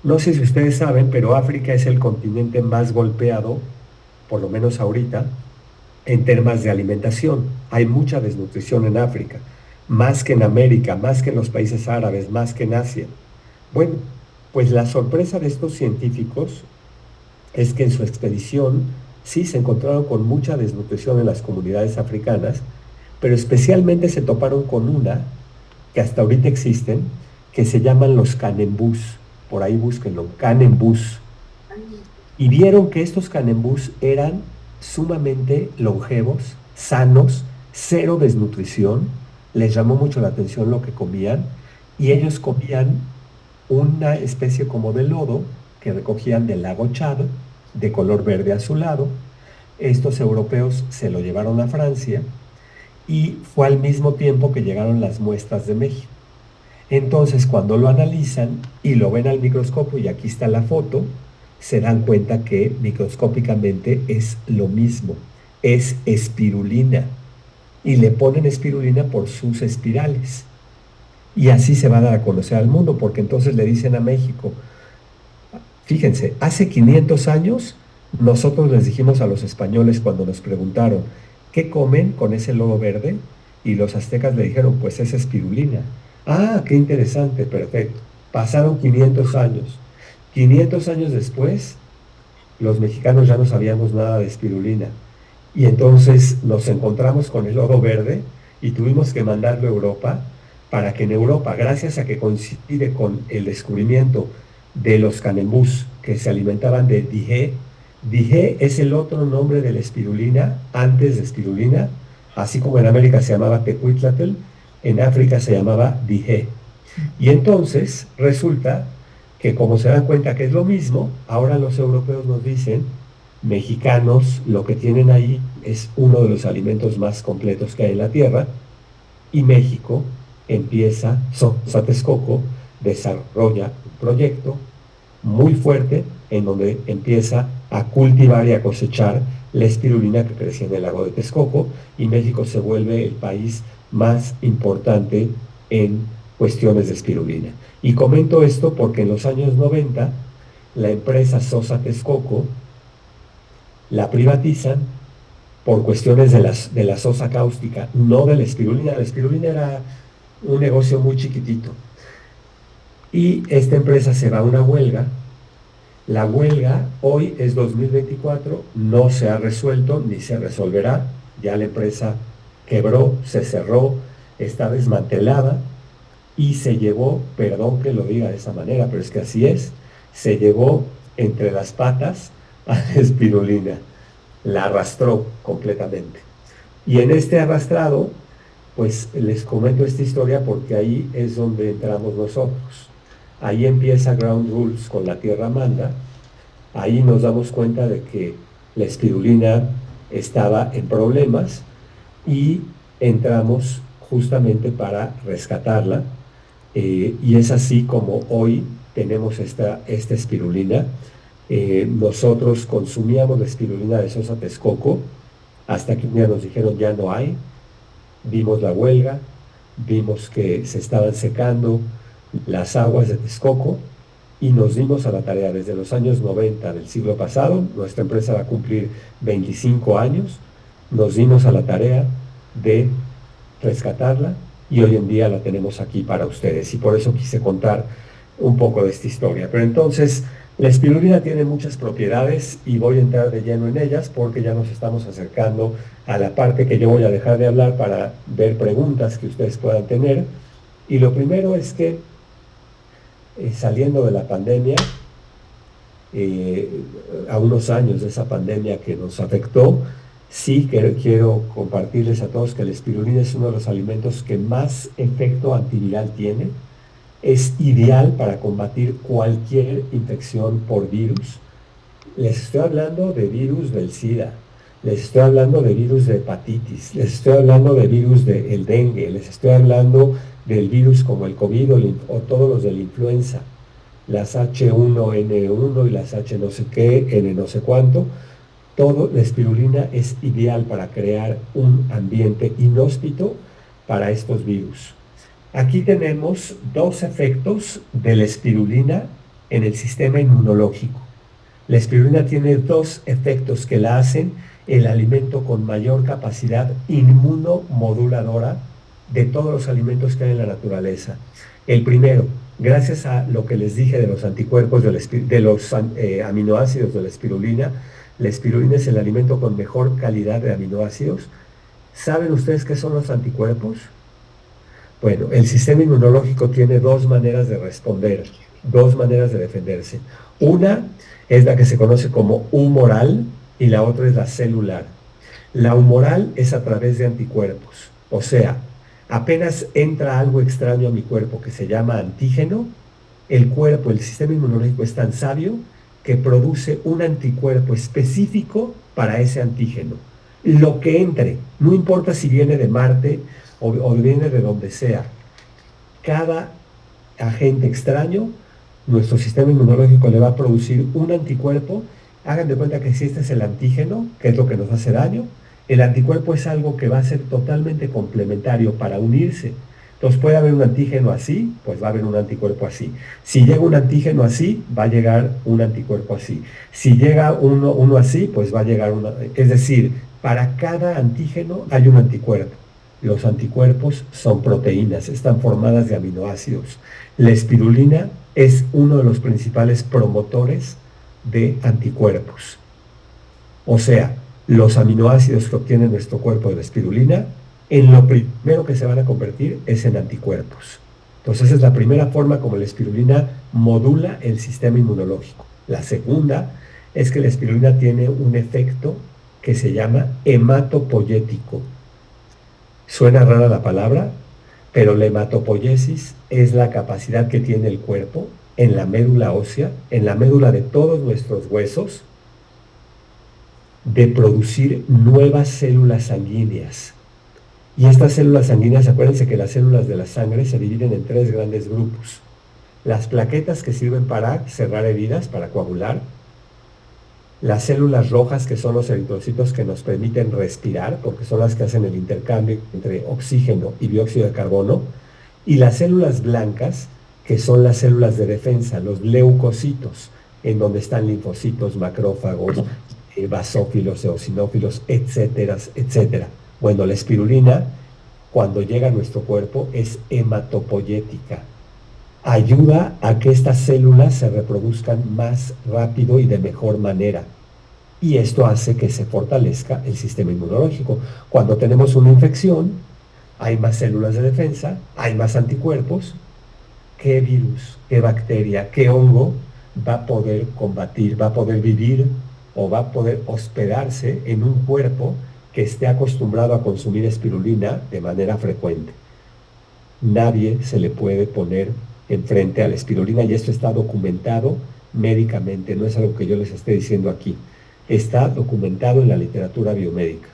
No sé si ustedes saben, pero África es el continente más golpeado, por lo menos ahorita, en temas de alimentación. Hay mucha desnutrición en África, más que en América, más que en los países árabes, más que en Asia. Bueno, pues la sorpresa de estos científicos es que en su expedición sí se encontraron con mucha desnutrición en las comunidades africanas, pero especialmente se toparon con una que hasta ahorita existen, que se llaman los canembús. Por ahí búsquenlo, canembús. Y vieron que estos canembús eran sumamente longevos, sanos, cero desnutrición. Les llamó mucho la atención lo que comían y ellos comían una especie como de lodo que recogían del lago Chad, de color verde azulado. Estos europeos se lo llevaron a Francia y fue al mismo tiempo que llegaron las muestras de México. Entonces, cuando lo analizan y lo ven al microscopio, y aquí está la foto, se dan cuenta que microscópicamente es lo mismo, es espirulina. Y le ponen espirulina por sus espirales. Y así se va a dar a conocer al mundo, porque entonces le dicen a México, fíjense, hace 500 años nosotros les dijimos a los españoles cuando nos preguntaron, ¿qué comen con ese lodo verde? Y los aztecas le dijeron, pues es espirulina. Ah, qué interesante, perfecto. Pasaron 500 años. 500 años después, los mexicanos ya no sabíamos nada de espirulina. Y entonces nos encontramos con el lodo verde y tuvimos que mandarlo a Europa para que en Europa, gracias a que coincide con el descubrimiento de los canembús que se alimentaban de dije, dije es el otro nombre de la espirulina antes de espirulina, así como en América se llamaba tecuitlatl, en África se llamaba dije. Y entonces resulta que como se dan cuenta que es lo mismo, ahora los europeos nos dicen, mexicanos, lo que tienen ahí es uno de los alimentos más completos que hay en la tierra, y México empieza, Sosa Texcoco desarrolla un proyecto muy fuerte en donde empieza a cultivar y a cosechar la espirulina que crecía en el lago de Texcoco, y México se vuelve el país más importante en cuestiones de espirulina. Y comento esto porque en los años 90 la empresa Sosa Texcoco la privatizan por cuestiones de la sosa cáustica, no de la espirulina. La espirulina era un negocio muy chiquitito. Y esta empresa se va a una huelga. La huelga hoy es 2024, no se ha resuelto ni se resolverá. Ya la empresa quebró, se cerró, está desmantelada y se llevó, perdón que lo diga de esa manera, pero es que así es, se llevó entre las patas a la espirulina, la arrastró completamente. Y en este arrastrado, pues les comento esta historia porque ahí es donde entramos nosotros. Ahí empieza Ground Rules con la Tierra Manda. Ahí nos damos cuenta de que la espirulina estaba en problemas y entramos justamente para rescatarla. Y es así como hoy tenemos esta espirulina. Nosotros consumíamos la espirulina de Sosa Texcoco hasta que un día nos dijeron ya no hay. Vimos la huelga, vimos que se estaban secando las aguas de Texcoco y nos dimos a la tarea desde los años 90 del siglo pasado. Nuestra empresa va a cumplir 25 años. Nos dimos a la tarea de rescatarla y hoy en día la tenemos aquí para ustedes, y por eso quise contar un poco de esta historia. Pero entonces, la espirulina tiene muchas propiedades y voy a entrar de lleno en ellas porque ya nos estamos acercando a la parte que yo voy a dejar de hablar para ver preguntas que ustedes puedan tener. Y lo primero es que saliendo de la pandemia, a unos años de esa pandemia que nos afectó, Sí, que quiero compartirles a todos que la espirulina es uno de los alimentos que más efecto antiviral tiene. Es ideal para combatir cualquier infección por virus. Les estoy hablando de virus del SIDA, les estoy hablando de virus de hepatitis, les estoy hablando de virus del dengue, les estoy hablando del virus como el COVID o todos los de la influenza, las H1N1 y las H no sé qué, N no sé cuánto. Todo, la espirulina es ideal para crear un ambiente inhóspito para estos virus. Aquí tenemos dos efectos de la espirulina en el sistema inmunológico. La espirulina tiene dos efectos que la hacen el alimento con mayor capacidad inmunomoduladora de todos los alimentos que hay en la naturaleza. El primero, gracias a lo que les dije de los anticuerpos, de los aminoácidos de la espirulina es el alimento con mejor calidad de aminoácidos. ¿Saben ustedes qué son los anticuerpos? Bueno, el sistema inmunológico tiene dos maneras de responder, dos maneras de defenderse. Una es la que se conoce como humoral y la otra es la celular. La humoral es a través de anticuerpos, o sea, apenas entra algo extraño a mi cuerpo que se llama antígeno, el cuerpo, el sistema inmunológico es tan sabio que produce un anticuerpo específico para ese antígeno. Lo que entre, no importa si viene de Marte o viene de donde sea, cada agente extraño, nuestro sistema inmunológico le va a producir un anticuerpo. Hagan de cuenta que si este es el antígeno, que es lo que nos hace daño, el anticuerpo es algo que va a ser totalmente complementario para unirse. Entonces puede haber un antígeno así, pues va a haber un anticuerpo así. Si llega un antígeno así, va a llegar un anticuerpo así. Si llega uno así, pues va a llegar uno. Es decir, para cada antígeno hay un anticuerpo. Los anticuerpos son proteínas, están formadas de aminoácidos. La espirulina es uno de los principales promotores de anticuerpos. O sea, los aminoácidos que obtiene nuestro cuerpo de la espirulina, en lo primero que se van a convertir es en anticuerpos. Entonces, esa es la primera forma como la espirulina modula el sistema inmunológico. La segunda es que la espirulina tiene un efecto que se llama hematopoyético. Suena rara la palabra, pero la hematopoiesis es la capacidad que tiene el cuerpo en la médula ósea, en la médula de todos nuestros huesos, de producir nuevas células sanguíneas. Y estas células sanguíneas, acuérdense que las células de la sangre se dividen en tres grandes grupos. Las plaquetas que sirven para cerrar heridas, para coagular. Las células rojas, que son los eritrocitos que nos permiten respirar, porque son las que hacen el intercambio entre oxígeno y dióxido de carbono. Y las células blancas, que son las células de defensa, los leucocitos, en donde están linfocitos, macrófagos, basófilos, eosinófilos, etcétera, etcétera. Bueno, la espirulina, cuando llega a nuestro cuerpo, es hematopoyética. Ayuda a que estas células se reproduzcan más rápido y de mejor manera. Y esto hace que se fortalezca el sistema inmunológico. Cuando tenemos una infección, hay más células de defensa, hay más anticuerpos. ¿Qué virus, qué bacteria, qué hongo va a poder combatir, va a poder vivir o va a poder hospedarse en un cuerpo que esté acostumbrado a consumir espirulina de manera frecuente? Nadie se le puede poner enfrente a la espirulina y esto está documentado médicamente, no es algo que yo les esté diciendo aquí. Está documentado en la literatura biomédica.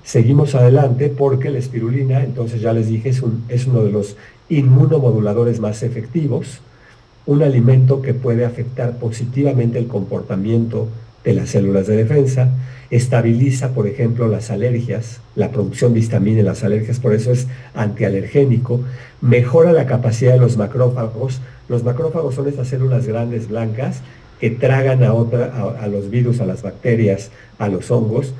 Seguimos adelante porque la espirulina, entonces ya les dije, es uno de los inmunomoduladores más efectivos, un alimento que puede afectar positivamente el comportamiento de las células de defensa, estabiliza, por ejemplo, las alergias, la producción de histamina en las alergias, por eso es antialergénico, mejora la capacidad de los macrófagos. Los macrófagos son estas células grandes blancas que tragan a los virus, a las bacterias, a los hongos,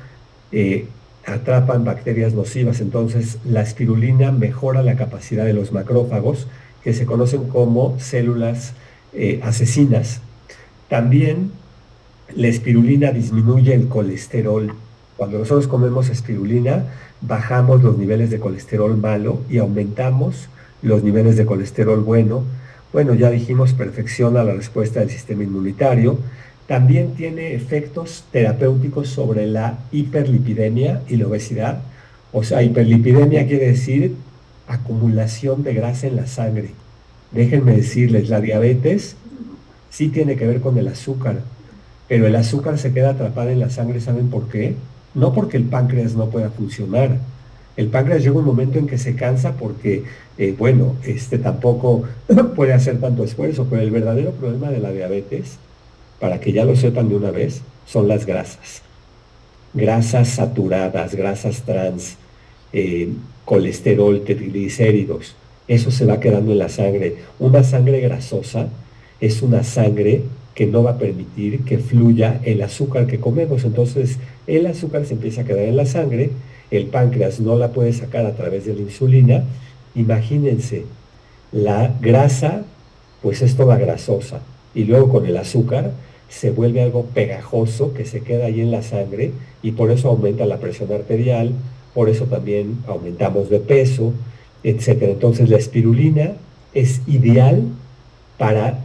atrapan bacterias nocivas. Entonces, la espirulina mejora la capacidad de los macrófagos, que se conocen como células asesinas. También la espirulina disminuye el colesterol. Cuando nosotros comemos espirulina, bajamos los niveles de colesterol malo y aumentamos los niveles de colesterol bueno. Bueno, ya dijimos, perfecciona la respuesta del sistema inmunitario, También tiene efectos terapéuticos sobre la hiperlipidemia y la obesidad. O sea, hiperlipidemia quiere decir acumulación de grasa en la sangre. Déjenme decirles, la diabetes sí tiene que ver con el azúcar, pero el azúcar se queda atrapada en la sangre, ¿saben por qué? No porque el páncreas no pueda funcionar. El páncreas llega un momento en que se cansa porque, bueno, tampoco puede hacer tanto esfuerzo, pero el verdadero problema de la diabetes, para que ya lo sepan de una vez, son las grasas. Grasas saturadas, grasas trans, colesterol, triglicéridos. Eso se va quedando en la sangre. Una sangre grasosa es una sangre que no va a permitir que fluya el azúcar que comemos. Entonces, el azúcar se empieza a quedar en la sangre, el páncreas no la puede sacar a través de la insulina. Imagínense, la grasa, pues es toda grasosa. Y luego con el azúcar se vuelve algo pegajoso que se queda ahí en la sangre y por eso aumenta la presión arterial, por eso también aumentamos de peso, etcétera. Entonces la espirulina es ideal para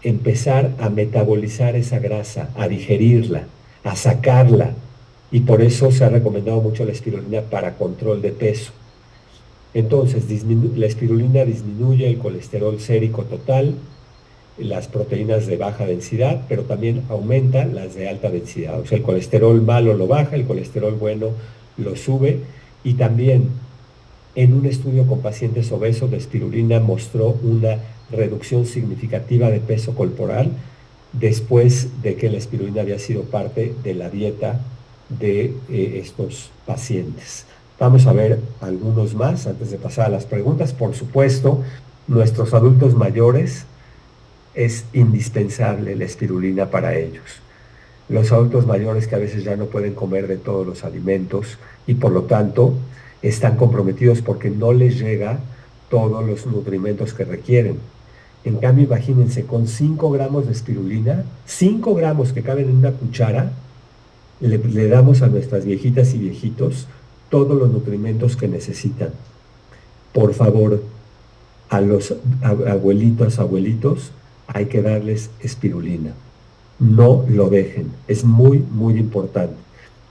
empezar a metabolizar esa grasa, a digerirla, a sacarla. Y por eso se ha recomendado mucho la espirulina para control de peso. Entonces, la espirulina disminuye el colesterol sérico total, las proteínas de baja densidad, pero también aumenta las de alta densidad. O sea, el colesterol malo lo baja, el colesterol bueno lo sube. Y también en un estudio con pacientes obesos, la espirulina mostró una reducción significativa de peso corporal después de que la espirulina había sido parte de la dieta de estos pacientes. Vamos a ver algunos más antes de pasar a las preguntas. Por supuesto, nuestros adultos mayores es indispensable la espirulina para ellos. Los adultos mayores que a veces ya no pueden comer de todos los alimentos y por lo tanto están comprometidos porque no les llega todos los nutrimentos que requieren. En cambio, imagínense, con 5 gramos de espirulina, 5 gramos que caben en una cuchara, le damos a nuestras viejitas y viejitos todos los nutrimentos que necesitan. Por favor, a los abuelitos, hay que darles espirulina. No lo dejen, es muy, muy importante.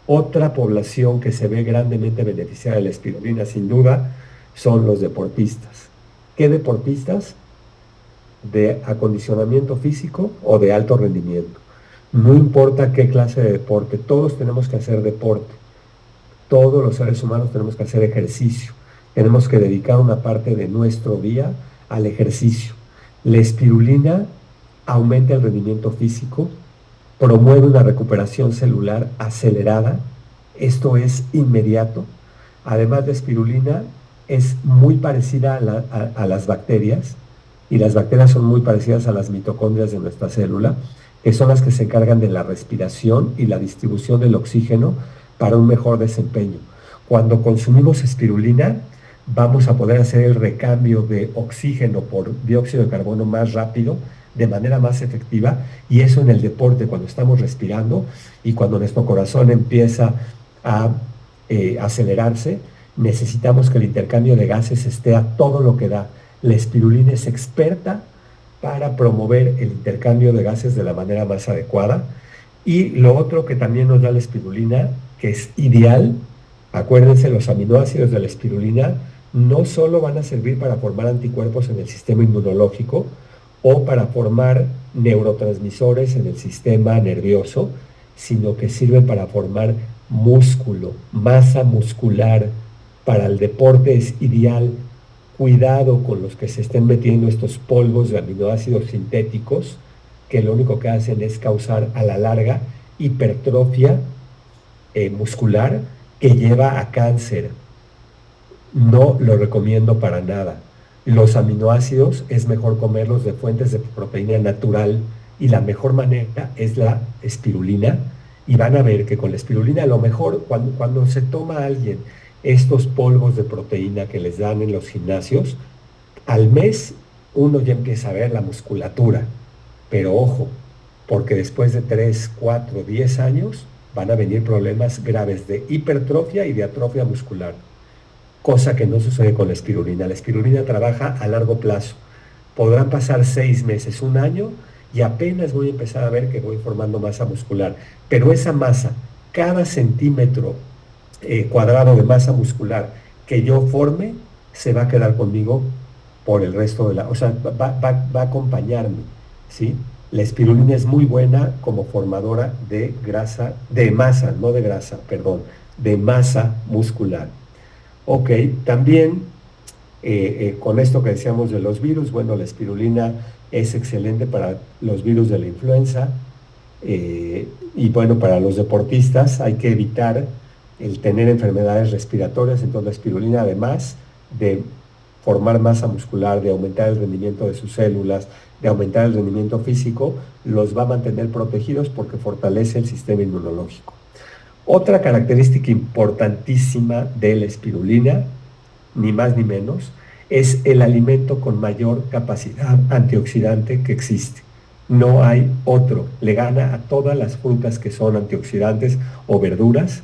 Otra población que se ve grandemente beneficiada de la espirulina, sin duda, son los deportistas. ¿Qué deportistas? De acondicionamiento físico o de alto rendimiento. No importa qué clase de deporte, todos tenemos que hacer deporte. Todos los seres humanos tenemos que hacer ejercicio. Tenemos que dedicar una parte de nuestro día al ejercicio. La espirulina aumenta el rendimiento físico, promueve una recuperación celular acelerada. Esto es inmediato. Además, la espirulina es muy parecida a las bacterias, y las bacterias son muy parecidas a las mitocondrias de nuestra célula, que son las que se encargan de la respiración y la distribución del oxígeno para un mejor desempeño. Cuando consumimos espirulina, vamos a poder hacer el recambio de oxígeno por dióxido de carbono más rápido, de manera más efectiva, y eso en el deporte, cuando estamos respirando y cuando nuestro corazón empieza a acelerarse, necesitamos que el intercambio de gases esté a todo lo que da. La espirulina es experta para promover el intercambio de gases de la manera más adecuada. Y lo otro que también nos da la espirulina, que es ideal, acuérdense, los aminoácidos de la espirulina no solo van a servir para formar anticuerpos en el sistema inmunológico o para formar neurotransmisores en el sistema nervioso, sino que sirven para formar músculo, masa muscular. Para el deporte es ideal. Cuidado con los que se estén metiendo estos polvos de aminoácidos sintéticos, que lo único que hacen es causar a la larga hipertrofia muscular que lleva a cáncer. No lo recomiendo para nada. Los aminoácidos es mejor comerlos de fuentes de proteína natural y la mejor manera es la espirulina. Y van a ver que con la espirulina, a lo mejor cuando se toma a alguien estos polvos de proteína que les dan en los gimnasios, al mes uno ya empieza a ver la musculatura. Pero ojo, porque después de 3, 4, 10 años van a venir problemas graves de hipertrofia y de atrofia muscular, cosa que no sucede con la espirulina. La espirulina trabaja a largo plazo. Podrán pasar 6 meses, un año, y apenas voy a empezar a ver que voy formando masa muscular. Pero esa masa, cada centímetro cuadrado de masa muscular que yo forme, se va a quedar conmigo por el resto de la, o sea, va a acompañarme, ¿sí? La espirulina es muy buena como formadora de grasa, de masa, no de grasa, perdón, de masa muscular. Ok, también con esto que decíamos de los virus, bueno, la espirulina es excelente para los virus de la influenza, y bueno, para los deportistas hay que evitar el tener enfermedades respiratorias, entonces la espirulina, además de formar masa muscular, de aumentar el rendimiento de sus células, de aumentar el rendimiento físico, los va a mantener protegidos porque fortalece el sistema inmunológico. Otra característica importantísima de la espirulina, ni más ni menos, es el alimento con mayor capacidad antioxidante que existe. No hay otro. Le gana a todas las frutas que son antioxidantes o verduras.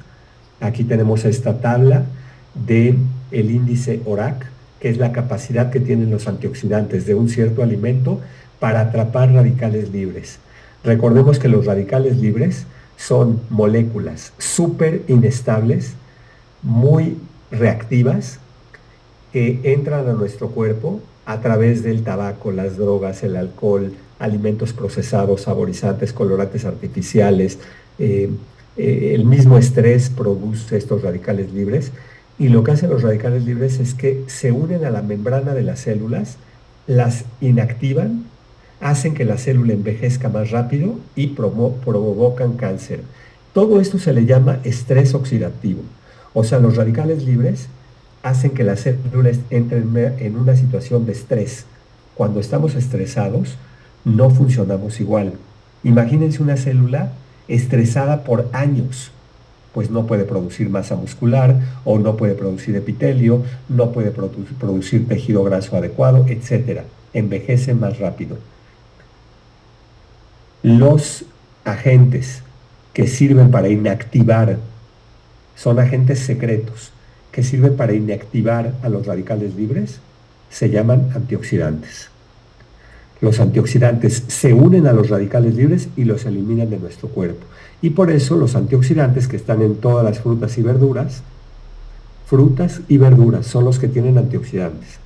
Aquí tenemos esta tabla de el índice ORAC, que es la capacidad que tienen los antioxidantes de un cierto alimento para atrapar radicales libres. Recordemos que los radicales libres son moléculas súper inestables, muy reactivas, que entran a nuestro cuerpo a través del tabaco, las drogas, el alcohol, alimentos procesados, saborizantes, colorantes artificiales. eh, el mismo estrés produce estos radicales libres, y lo que hacen los radicales libres es que se unen a la membrana de las células, las inactivan, hacen que la célula envejezca más rápido y provocan cáncer. Todo esto se le llama estrés oxidativo. O sea, los radicales libres hacen que las células entren en una situación de estrés. Cuando estamos estresados, no funcionamos igual. Imagínense una célula estresada por años, pues no puede producir masa muscular o no puede producir epitelio, no puede producir tejido graso adecuado, etcétera. Envejece más rápido. Los agentes que sirven para inactivar son agentes secretos que sirven para inactivar a los radicales libres, se llaman antioxidantes. Los antioxidantes se unen a los radicales libres y los eliminan de nuestro cuerpo. Y por eso los antioxidantes que están en todas las frutas y verduras son los que tienen antioxidantes.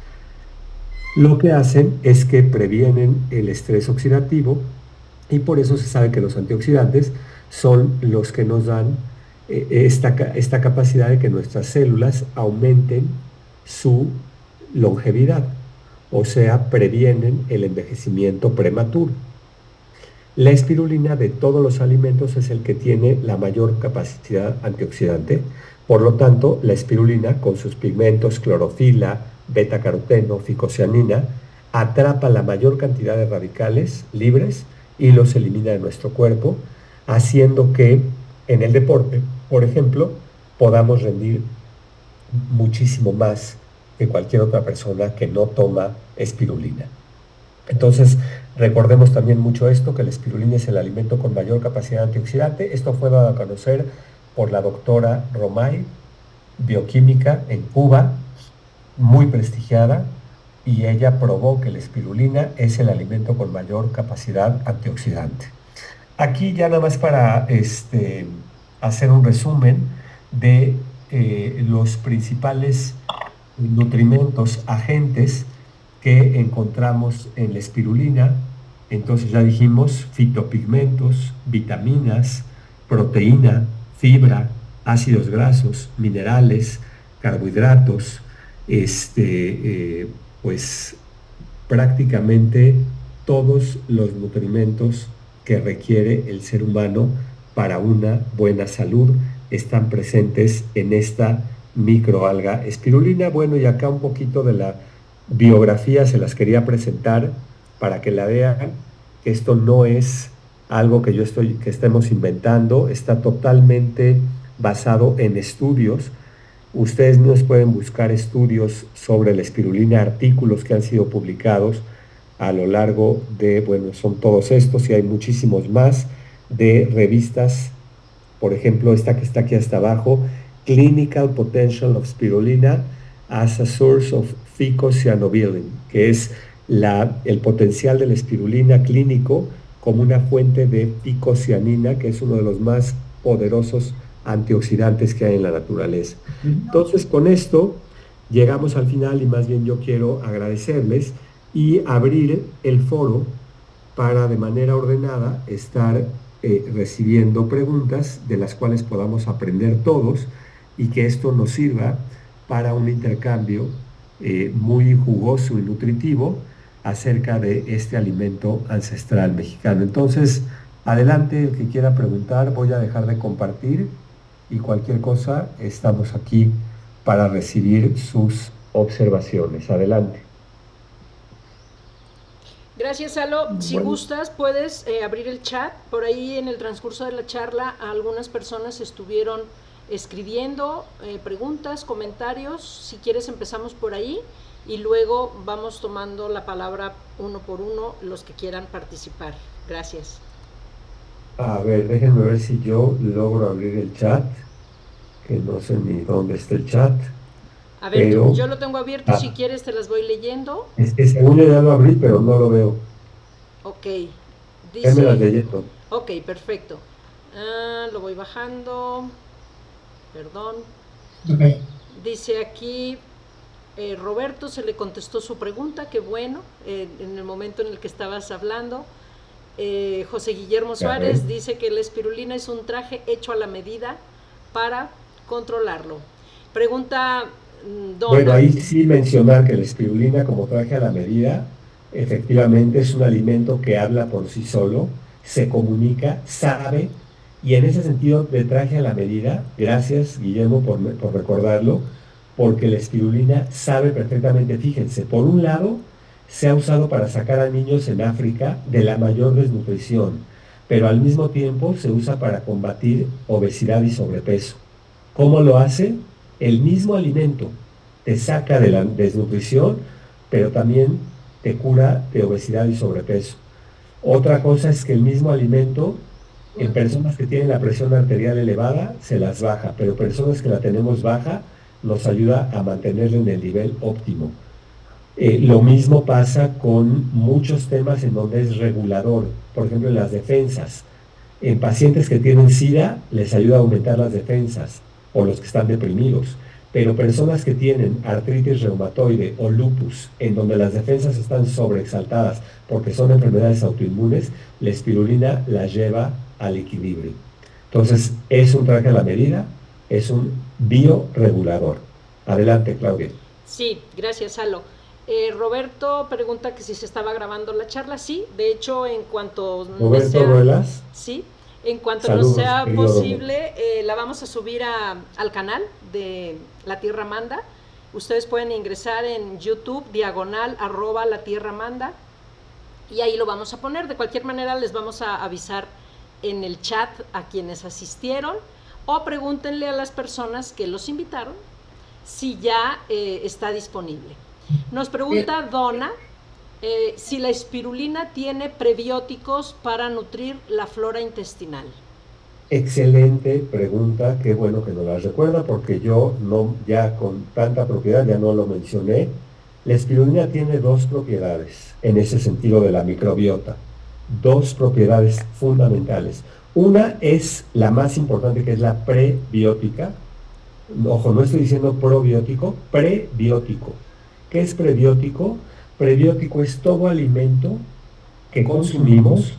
Lo que hacen es que previenen el estrés oxidativo, y por eso se sabe que los antioxidantes son los que nos dan esta capacidad de que nuestras células aumenten su longevidad, o sea, previenen el envejecimiento prematuro. La espirulina de todos los alimentos es el que tiene la mayor capacidad antioxidante. Por lo tanto, la espirulina, con sus pigmentos clorofila, beta-caroteno, ficocianina, atrapa la mayor cantidad de radicales libres y los elimina de nuestro cuerpo, haciendo que en el deporte, por ejemplo, podamos rendir muchísimo más que cualquier otra persona que no toma espirulina. Entonces, recordemos también mucho esto, que la espirulina es el alimento con mayor capacidad antioxidante. Esto fue dado a conocer por la doctora Romay, bioquímica en Cuba, muy prestigiada, y ella probó que la espirulina es el alimento con mayor capacidad antioxidante. Aquí ya nada más para hacer un resumen de los principales nutrimentos, agentes que encontramos en la espirulina. Entonces ya dijimos fitopigmentos, vitaminas, proteína, fibra, ácidos grasos, minerales, carbohidratos, pues prácticamente todos los nutrimentos que requiere el ser humano para una buena salud están presentes en esta microalga espirulina. Bueno, y acá un poquito de la biografía se las quería presentar para que la vean, que esto no es algo que que estemos inventando, está totalmente basado en estudios. Ustedes nos pueden buscar estudios sobre la espirulina, artículos que han sido publicados a lo largo de, bueno, son todos estos y hay muchísimos más, de revistas, por ejemplo, esta que está aquí hasta abajo, Clinical Potential of Spirulina as a Source of Phycocyanobillin, que es el potencial de la espirulina clínico como una fuente de picocianina, que es uno de los más poderosos antioxidantes que hay en la naturaleza. Entonces, con esto llegamos al final y más bien yo quiero agradecerles y abrir el foro para de manera ordenada estar recibiendo preguntas de las cuales podamos aprender todos y que esto nos sirva para un intercambio muy jugoso y nutritivo acerca de este alimento ancestral mexicano. Entonces, adelante, el que quiera preguntar, voy a dejar de compartir y cualquier cosa, estamos aquí para recibir sus observaciones. Adelante. Gracias, Salo. Si Bueno, gustas, puedes abrir el chat. Por ahí en el transcurso de la charla, algunas personas estuvieron escribiendo preguntas, comentarios. Si quieres, empezamos por ahí y luego vamos tomando la palabra uno por uno los que quieran participar. Gracias. a ver, déjenme ver si yo logro abrir el chat, que no sé ni dónde está el chat, A ver, pero yo lo tengo abierto. Si quieres, te las voy leyendo. es que según yo ya lo abrí, pero no lo veo. Ok. Déjenme las Dice... leyendo. Ok, perfecto. Lo voy bajando. Perdón. Ok. Dice aquí, Roberto se le contestó su pregunta, qué bueno, en el momento en el que estabas hablando. José Guillermo Suárez dice que la espirulina es un traje hecho a la medida para controlarlo. Pregunta Donna. Bueno, ahí sí mencionar que la espirulina como traje a la medida, efectivamente es un alimento que habla por sí solo, se comunica, sabe, y en ese sentido de traje a la medida, gracias Guillermo por recordarlo, porque la espirulina sabe perfectamente, fíjense, por un lado se ha usado para sacar a niños en África de la mayor desnutrición, pero al mismo tiempo se usa para combatir obesidad y sobrepeso. ¿Cómo lo hace? El mismo alimento te saca de la desnutrición, pero también te cura de obesidad y sobrepeso. Otra cosa es que el mismo alimento, en personas que tienen la presión arterial elevada, se las baja, pero personas que la tenemos baja, nos ayuda a mantenerla en el nivel óptimo. Lo mismo pasa con muchos temas en donde es regulador, por ejemplo, en las defensas. En pacientes que tienen SIDA, les ayuda a aumentar las defensas, o los que están deprimidos. Pero personas que tienen artritis reumatoide o lupus, en donde las defensas están sobreexaltadas porque son enfermedades autoinmunes, la espirulina las lleva al equilibrio. Entonces, es un traje a la medida, es un bioregulador. Adelante, Claudia. Sí, gracias, Salo. Roberto pregunta que si se estaba grabando la charla. Sí, de hecho, en cuanto Roberto sea, Ruelas. sí, en cuanto Saludos, nos sea querido posible, la vamos a subir al canal de La Tierra Manda. Ustedes pueden ingresar en YouTube, diagonal, @ La Tierra Manda, y ahí lo vamos a poner. De cualquier manera, les vamos a avisar en el chat a quienes asistieron, o pregúntenle a las personas que los invitaron si ya está disponible. Nos pregunta Donna si la espirulina tiene prebióticos para nutrir la flora intestinal. Excelente pregunta, qué bueno que nos la recuerda porque yo no, ya con tanta propiedad ya no lo mencioné. La espirulina tiene dos propiedades en ese sentido de la microbiota, dos propiedades fundamentales. Una es la más importante, que es la prebiótica. Ojo, no estoy diciendo probiótico, prebiótico. ¿Qué es prebiótico? Prebiótico es todo alimento que consumimos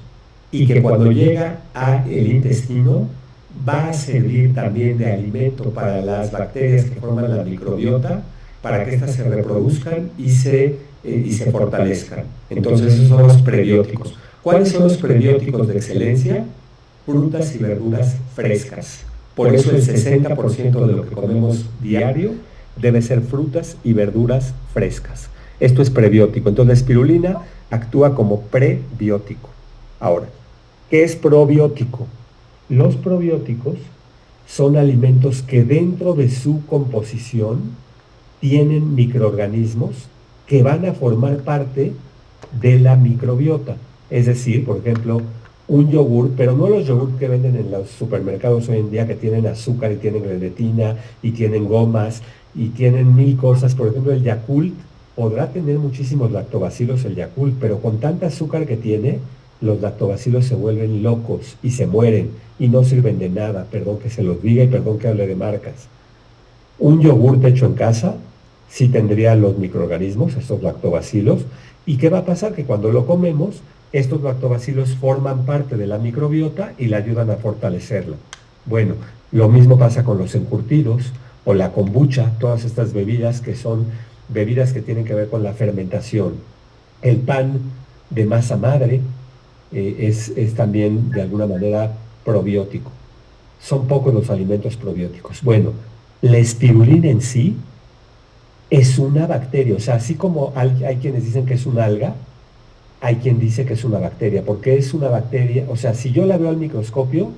y que cuando llega al intestino va a servir también de alimento para las bacterias que forman la microbiota, para que éstas se reproduzcan y se fortalezcan. Entonces esos son los prebióticos. ¿Cuáles son los prebióticos de excelencia? Frutas y verduras frescas. Por eso el 60% de lo que comemos diario debe ser frutas y verduras frescas. Esto es prebiótico. Entonces la espirulina actúa como prebiótico. Ahora, ¿qué es probiótico? Los probióticos son alimentos que dentro de su composición tienen microorganismos que van a formar parte de la microbiota. Es decir, por ejemplo, un yogur, pero no los yogur que venden en los supermercados hoy en día, que tienen azúcar y tienen grenetina y tienen gomas y tienen mil cosas. Por ejemplo, el Yakult podrá tener muchísimos lactobacilos, el Yakult, pero con tanta azúcar que tiene, los lactobacilos se vuelven locos y se mueren y no sirven de nada, perdón que se los diga y perdón que hable de marcas. Un yogur hecho en casa sí tendría los microorganismos, estos lactobacilos, y ¿qué va a pasar? Que cuando lo comemos, estos lactobacilos forman parte de la microbiota y la ayudan a fortalecerla. Bueno, lo mismo pasa con los encurtidos o la kombucha, todas estas bebidas que son bebidas que tienen que ver con la fermentación. El pan de masa madre es también de alguna manera probiótico. Son pocos los alimentos probióticos. Bueno, la espirulina en sí es una bacteria, o sea, así como hay quienes dicen que es una alga, hay quien dice que es una bacteria, porque es una bacteria, o sea, si yo la veo al microscopio,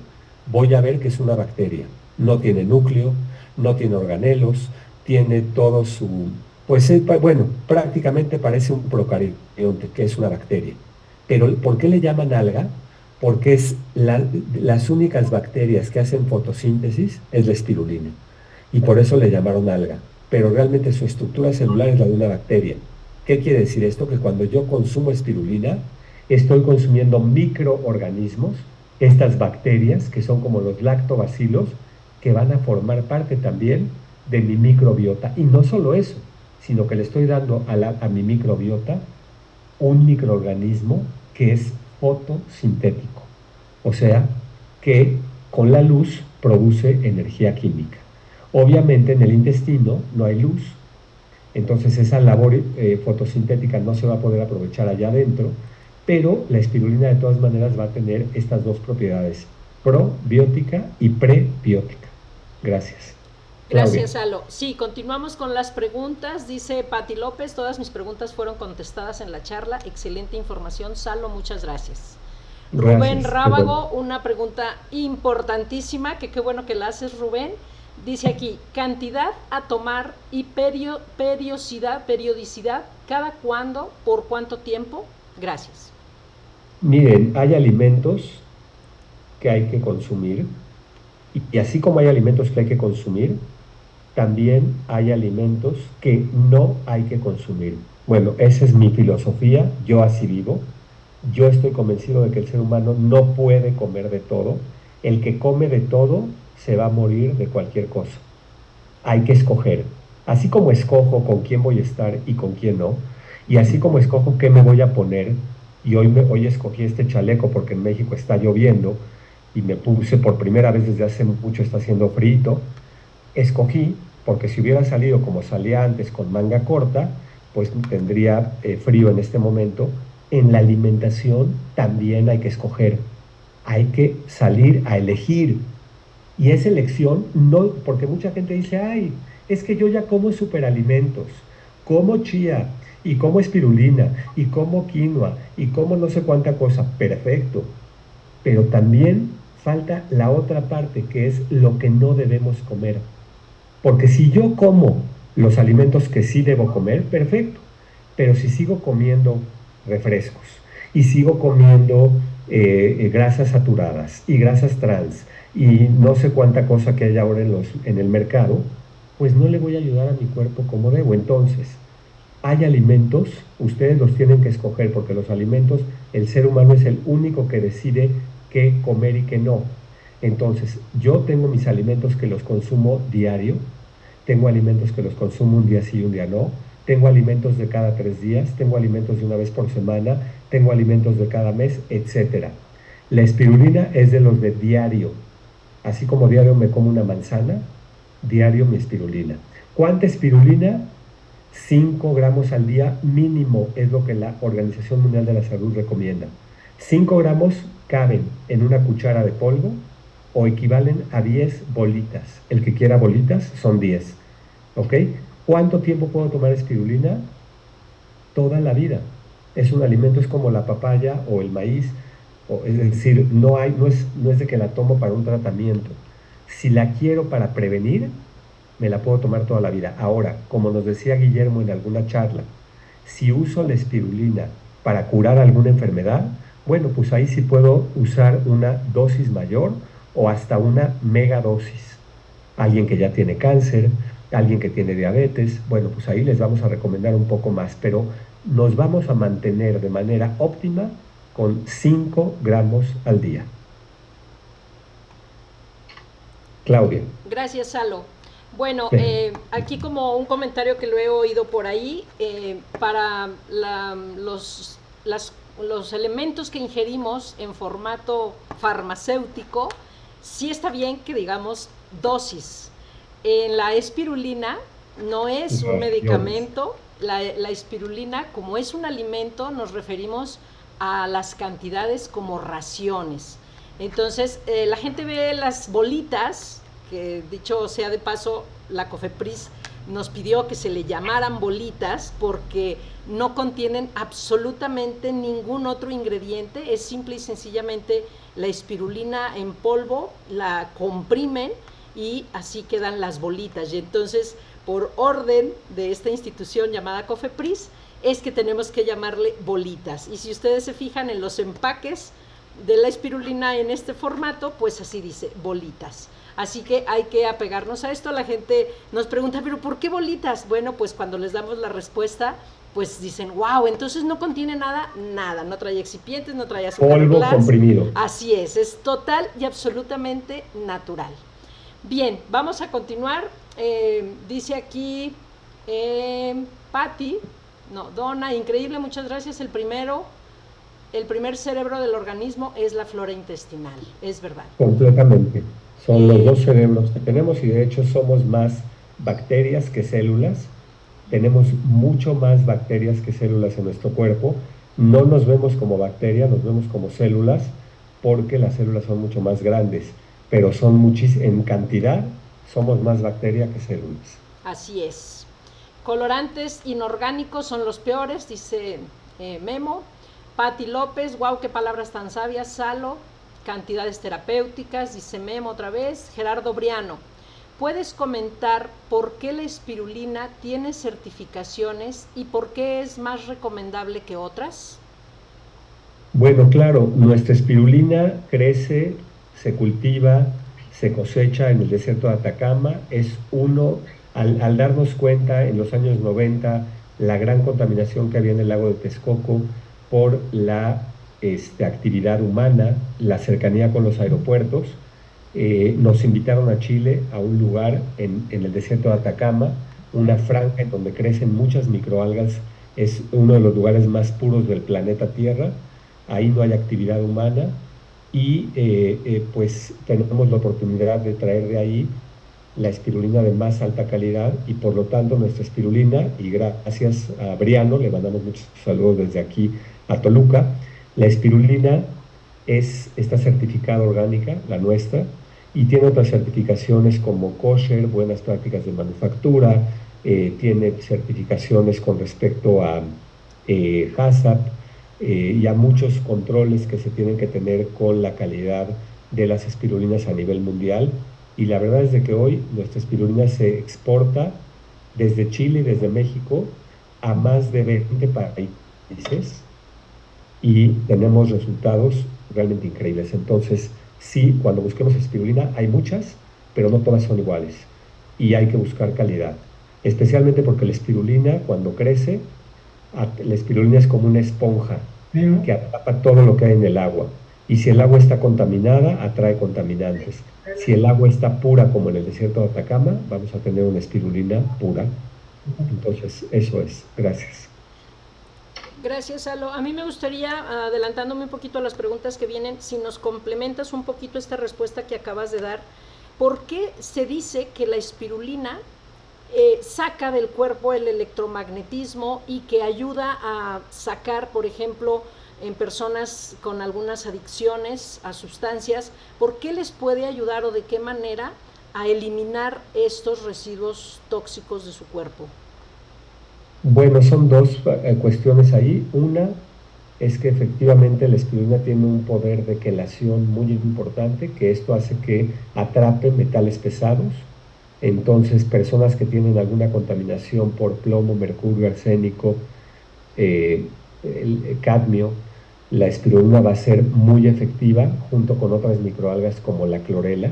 voy a ver que es una bacteria. No tiene núcleo, no tiene organelos, tiene todo su, pues bueno, prácticamente parece un procarionte, que es una bacteria. Pero ¿por qué le llaman alga? Porque las únicas bacterias que hacen fotosíntesis es la espirulina. Y por eso le llamaron alga. Pero realmente su estructura celular es la de una bacteria. ¿Qué quiere decir esto? Que cuando yo consumo espirulina, estoy consumiendo microorganismos, estas bacterias que son como los lactobacilos, que van a formar parte también de mi microbiota. Y no solo eso, sino que le estoy dando a mi microbiota un microorganismo que es fotosintético, o sea, que con la luz produce energía química. Obviamente en el intestino no hay luz, entonces esa labor fotosintética no se va a poder aprovechar allá adentro, pero la espirulina de todas maneras va a tener estas dos propiedades, probiótica y prebiótica. Gracias. Claudia. Gracias, Alo. Sí, continuamos con las preguntas. Dice Pati López, todas mis preguntas fueron contestadas en la charla. Excelente información, Salo, muchas gracias. Gracias. Rubén Rábago, una pregunta importantísima, que qué bueno que la haces, Rubén. Dice aquí, cantidad a tomar y periodicidad, ¿cada cuándo, por cuánto tiempo? Gracias. Miren, hay alimentos que hay que consumir y así como hay alimentos que hay que consumir, también hay alimentos que no hay que consumir. Bueno, esa es mi filosofía, yo así vivo. Yo estoy convencido de que el ser humano no puede comer de todo. El que come de todo se va a morir de cualquier cosa. Hay que escoger. Así como escojo con quién voy a estar y con quién no, y así como escojo qué me voy a poner, y hoy escogí este chaleco porque en México está lloviendo, y me puse por primera vez desde hace mucho, está haciendo frío, escogí porque si hubiera salido como salía antes con manga corta, pues tendría frío en este momento. En la alimentación también hay que escoger, hay que salir a elegir. Y esa elección, no, porque mucha gente dice, ay, es que yo ya como superalimentos, como chía, y como espirulina, y como quinoa, y como no sé cuánta cosa, perfecto. Pero también falta la otra parte, que es lo que no debemos comer. Porque si yo como los alimentos que sí debo comer, perfecto. Pero si sigo comiendo refrescos y sigo comiendo grasas saturadas y grasas trans y no sé cuánta cosa que hay ahora en el mercado, pues no le voy a ayudar a mi cuerpo como debo. Entonces, hay alimentos, ustedes los tienen que escoger porque los alimentos, el ser humano es el único que decide qué comer y qué no. Entonces, yo tengo mis alimentos que los consumo diario, tengo alimentos que los consumo un día sí y un día no, tengo alimentos de cada 3 días, tengo alimentos de una vez por semana, tengo alimentos de cada mes, etc. La espirulina es de los de diario. Así como diario me como una manzana, diario mi espirulina. ¿Cuánta espirulina? 5 gramos al día mínimo es lo que la Organización Mundial de la Salud recomienda. 5 gramos caben en una cuchara de polvo o equivalen a 10 bolitas. El que quiera bolitas son 10. ¿Ok? ¿Cuánto tiempo puedo tomar espirulina? Toda la vida. Es un alimento, es como la papaya o el maíz. Es decir, no es de que la tomo para un tratamiento. Si la quiero para prevenir, me la puedo tomar toda la vida. Ahora, como nos decía Guillermo en alguna charla, si uso la espirulina para curar alguna enfermedad, bueno, pues ahí sí puedo usar una dosis mayor o hasta una megadosis. Alguien que ya tiene cáncer, alguien que tiene diabetes, bueno, pues ahí les vamos a recomendar un poco más, pero nos vamos a mantener de manera óptima con 5 gramos al día. Claudia. Gracias, Salo. Bueno, aquí como un comentario que lo he oído por ahí, para los elementos que ingerimos en formato farmacéutico, sí está bien que digamos dosis. En la espirulina no es un medicamento, la espirulina, como es un alimento, nos referimos a las cantidades como raciones. Entonces, la gente ve las bolitas, que dicho sea de paso, la COFEPRIS nos pidió que se le llamaran bolitas porque no contienen absolutamente ningún otro ingrediente, es simple y sencillamente la espirulina en polvo, la comprimen y así quedan las bolitas. Y entonces, por orden de esta institución llamada COFEPRIS, es que tenemos que llamarle bolitas. Y si ustedes se fijan en los empaques de la espirulina en este formato, pues así dice, bolitas. Así que hay que apegarnos a esto. La gente nos pregunta, ¿pero por qué bolitas? Bueno, pues cuando les damos la respuesta, pues dicen, wow, entonces no contiene nada, no trae excipientes, no trae azúcar polvo glass comprimido. Así es total y absolutamente natural. Bien, vamos a continuar. Dice aquí Patti, Donna, increíble, muchas gracias. El primer cerebro del organismo es la flora intestinal, es verdad. Completamente. Son los dos cerebros que tenemos y de hecho somos más bacterias que células. Tenemos mucho más bacterias que células en nuestro cuerpo. No nos vemos como bacterias, nos vemos como células porque las células son mucho más grandes, pero son en cantidad somos más bacteria que células. Así es. Colorantes inorgánicos son los peores, dice Memo. Patti López, wow, qué palabras tan sabias. Salo, cantidades terapéuticas, dice Memo otra vez. Gerardo Briano, ¿puedes comentar por qué la espirulina tiene certificaciones y por qué es más recomendable que otras? Bueno, claro, nuestra espirulina crece, se cultiva, se cosecha en el desierto de Atacama. Es al darnos cuenta en los años 90 la gran contaminación que había en el lago de Texcoco por la actividad humana, la cercanía con los aeropuertos, nos invitaron a Chile, a un lugar en el desierto de Atacama, una franja en donde crecen muchas microalgas, es uno de los lugares más puros del planeta Tierra, ahí no hay actividad humana y pues tenemos la oportunidad de traer de ahí la espirulina de más alta calidad y por lo tanto nuestra espirulina, y gracias a Briano, le mandamos muchos saludos desde aquí a Toluca, la espirulina está certificada orgánica, la nuestra, y tiene otras certificaciones como kosher, buenas prácticas de manufactura, tiene certificaciones con respecto a HACCP y a muchos controles que se tienen que tener con la calidad de las espirulinas a nivel mundial. Y la verdad es de que hoy nuestra espirulina se exporta desde Chile y desde México a más de 20 países y tenemos resultados realmente increíbles. Entonces, sí, cuando busquemos espirulina hay muchas, pero no todas son iguales y hay que buscar calidad, especialmente porque la espirulina cuando crece, la espirulina es como una esponja que atrapa todo lo que hay en el agua. Y si el agua está contaminada, atrae contaminantes. Si el agua está pura, como en el desierto de Atacama, vamos a tener una espirulina pura. Entonces, eso es. Gracias. Gracias, Salo. A mí me gustaría, adelantándome un poquito a las preguntas que vienen, si nos complementas un poquito esta respuesta que acabas de dar. ¿Por qué se dice que la espirulina saca del cuerpo el electromagnetismo y que ayuda a sacar, por ejemplo, en personas con algunas adicciones a sustancias, ¿por qué les puede ayudar o de qué manera a eliminar estos residuos tóxicos de su cuerpo? Bueno, son dos cuestiones ahí. Una es que efectivamente la espirulina tiene un poder de quelación muy importante, que esto hace que atrape metales pesados. Entonces, personas que tienen alguna contaminación por plomo, mercurio, arsénico, el cadmio, la espirulina va a ser muy efectiva junto con otras microalgas como la clorela,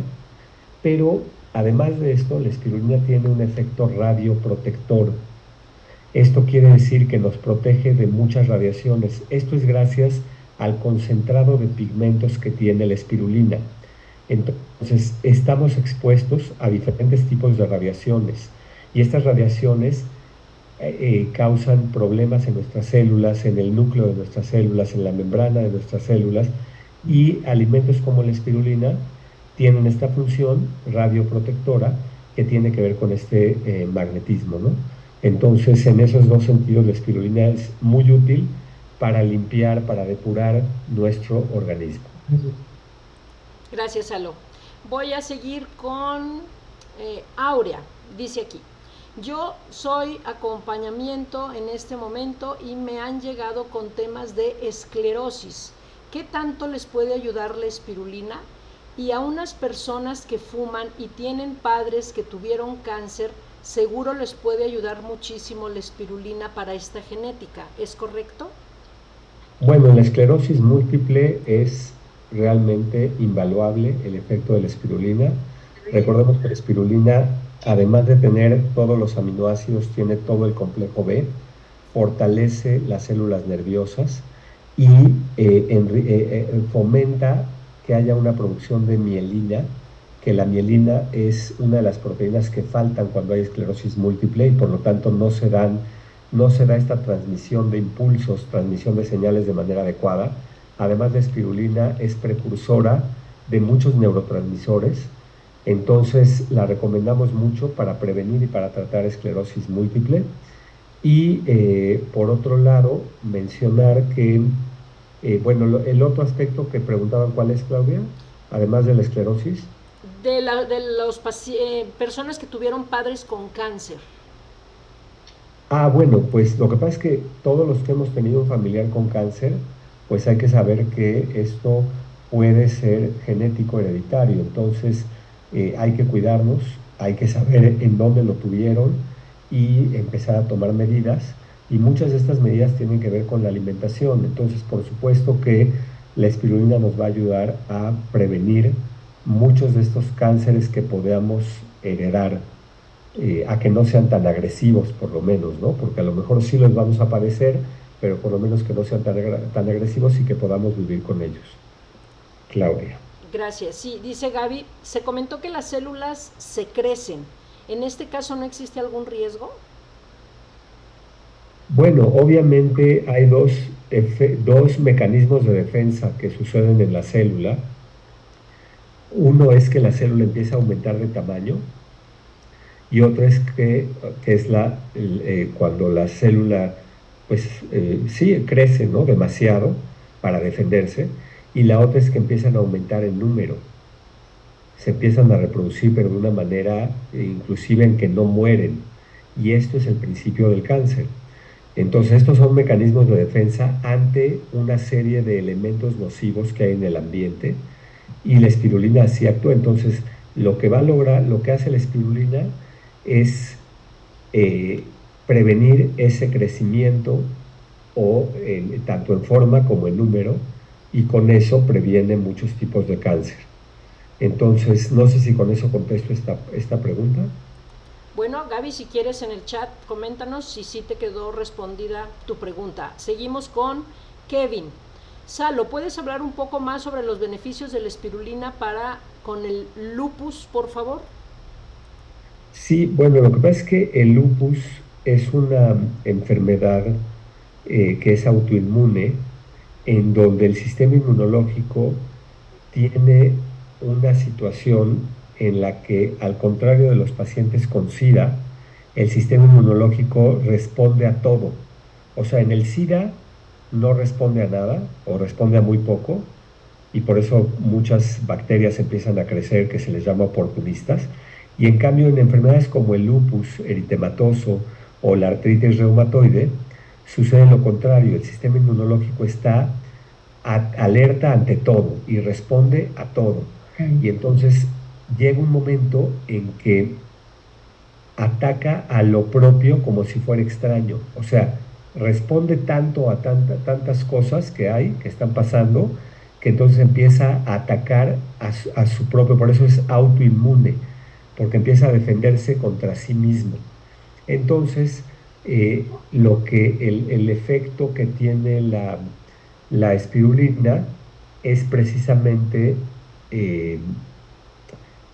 pero además de esto, la espirulina tiene un efecto radioprotector. Esto quiere decir que nos protege de muchas radiaciones. Esto es gracias al concentrado de pigmentos que tiene la espirulina. Entonces, estamos expuestos a diferentes tipos de radiaciones y estas radiaciones causan problemas en nuestras células, en el núcleo de nuestras células, en la membrana de nuestras células, y alimentos como la espirulina tienen esta función radioprotectora que tiene que ver con este magnetismo, ¿no? Entonces, en esos dos sentidos, la espirulina es muy útil para limpiar, para depurar nuestro organismo. Gracias, Alo. Voy a seguir con Aurea. Dice aquí, yo soy acompañamiento en este momento y me han llegado con temas de esclerosis. ¿Qué tanto les puede ayudar la espirulina? Y a unas personas que fuman y tienen padres que tuvieron cáncer, seguro les puede ayudar muchísimo la espirulina para esta genética. ¿Es correcto? Bueno, la esclerosis múltiple es realmente invaluable el efecto de la espirulina. Recordemos que la espirulina, además de tener todos los aminoácidos, tiene todo el complejo B, fortalece las células nerviosas y fomenta que haya una producción de mielina, que la mielina es una de las proteínas que faltan cuando hay esclerosis múltiple y por lo tanto no se da esta transmisión de impulsos, transmisión de señales de manera adecuada. Además, la espirulina es precursora de muchos neurotransmisores, entonces la recomendamos mucho para prevenir y para tratar esclerosis múltiple. Y por otro lado, mencionar que, bueno, el otro aspecto que preguntaban, ¿cuál es, Claudia? Además de la esclerosis. De las personas que tuvieron padres con cáncer. Bueno, pues lo que pasa es que todos los que hemos tenido un familiar con cáncer, pues hay que saber que esto puede ser genético hereditario. Entonces, hay que cuidarnos, hay que saber en dónde lo tuvieron y empezar a tomar medidas. Y muchas de estas medidas tienen que ver con la alimentación. Entonces, por supuesto que la espirulina nos va a ayudar a prevenir muchos de estos cánceres que podamos heredar. A que no sean tan agresivos, por lo menos, ¿no? Porque a lo mejor sí los vamos a padecer, pero por lo menos que no sean tan agresivos y que podamos vivir con ellos. Claudia. Gracias. Sí, dice Gaby, se comentó que las células se crecen. ¿En este caso no existe algún riesgo? Bueno, obviamente hay dos mecanismos de defensa que suceden en la célula. Uno es que la célula empieza a aumentar de tamaño y otro es que es cuando la célula, pues sí, crece, ¿no? Demasiado para defenderse, y la otra es que empiezan a aumentar en número, se empiezan a reproducir, pero de una manera inclusive en que no mueren, y esto es el principio del cáncer. Entonces, estos son mecanismos de defensa ante una serie de elementos nocivos que hay en el ambiente, y la espirulina así actúa. Entonces, lo que hace la espirulina es prevenir ese crecimiento tanto en forma como en número, y con eso previene muchos tipos de cáncer. Entonces, no sé si con eso contesto esta pregunta. Bueno, Gaby, si quieres en el chat, coméntanos si sí te quedó respondida tu pregunta. Seguimos con Kevin. Salo, ¿puedes hablar un poco más sobre los beneficios de la espirulina con el lupus, por favor? Sí, bueno, lo que pasa es que el lupus es una enfermedad que es autoinmune, en donde el sistema inmunológico tiene una situación en la que, al contrario de los pacientes con SIDA, el sistema inmunológico responde a todo. O sea, en el SIDA no responde a nada o responde a muy poco, y por eso muchas bacterias empiezan a crecer, que se les llama oportunistas. Y en cambio, en enfermedades como el lupus eritematoso o la artritis reumatoide, sucede lo contrario. El sistema inmunológico está alerta ante todo y responde a todo. Y entonces llega un momento en que ataca a lo propio como si fuera extraño. O sea, responde tanto a tantas cosas que están pasando, que entonces empieza a atacar a su propio, por eso es autoinmune, porque empieza a defenderse contra sí mismo. Entonces, el efecto que tiene La espirulina es precisamente eh,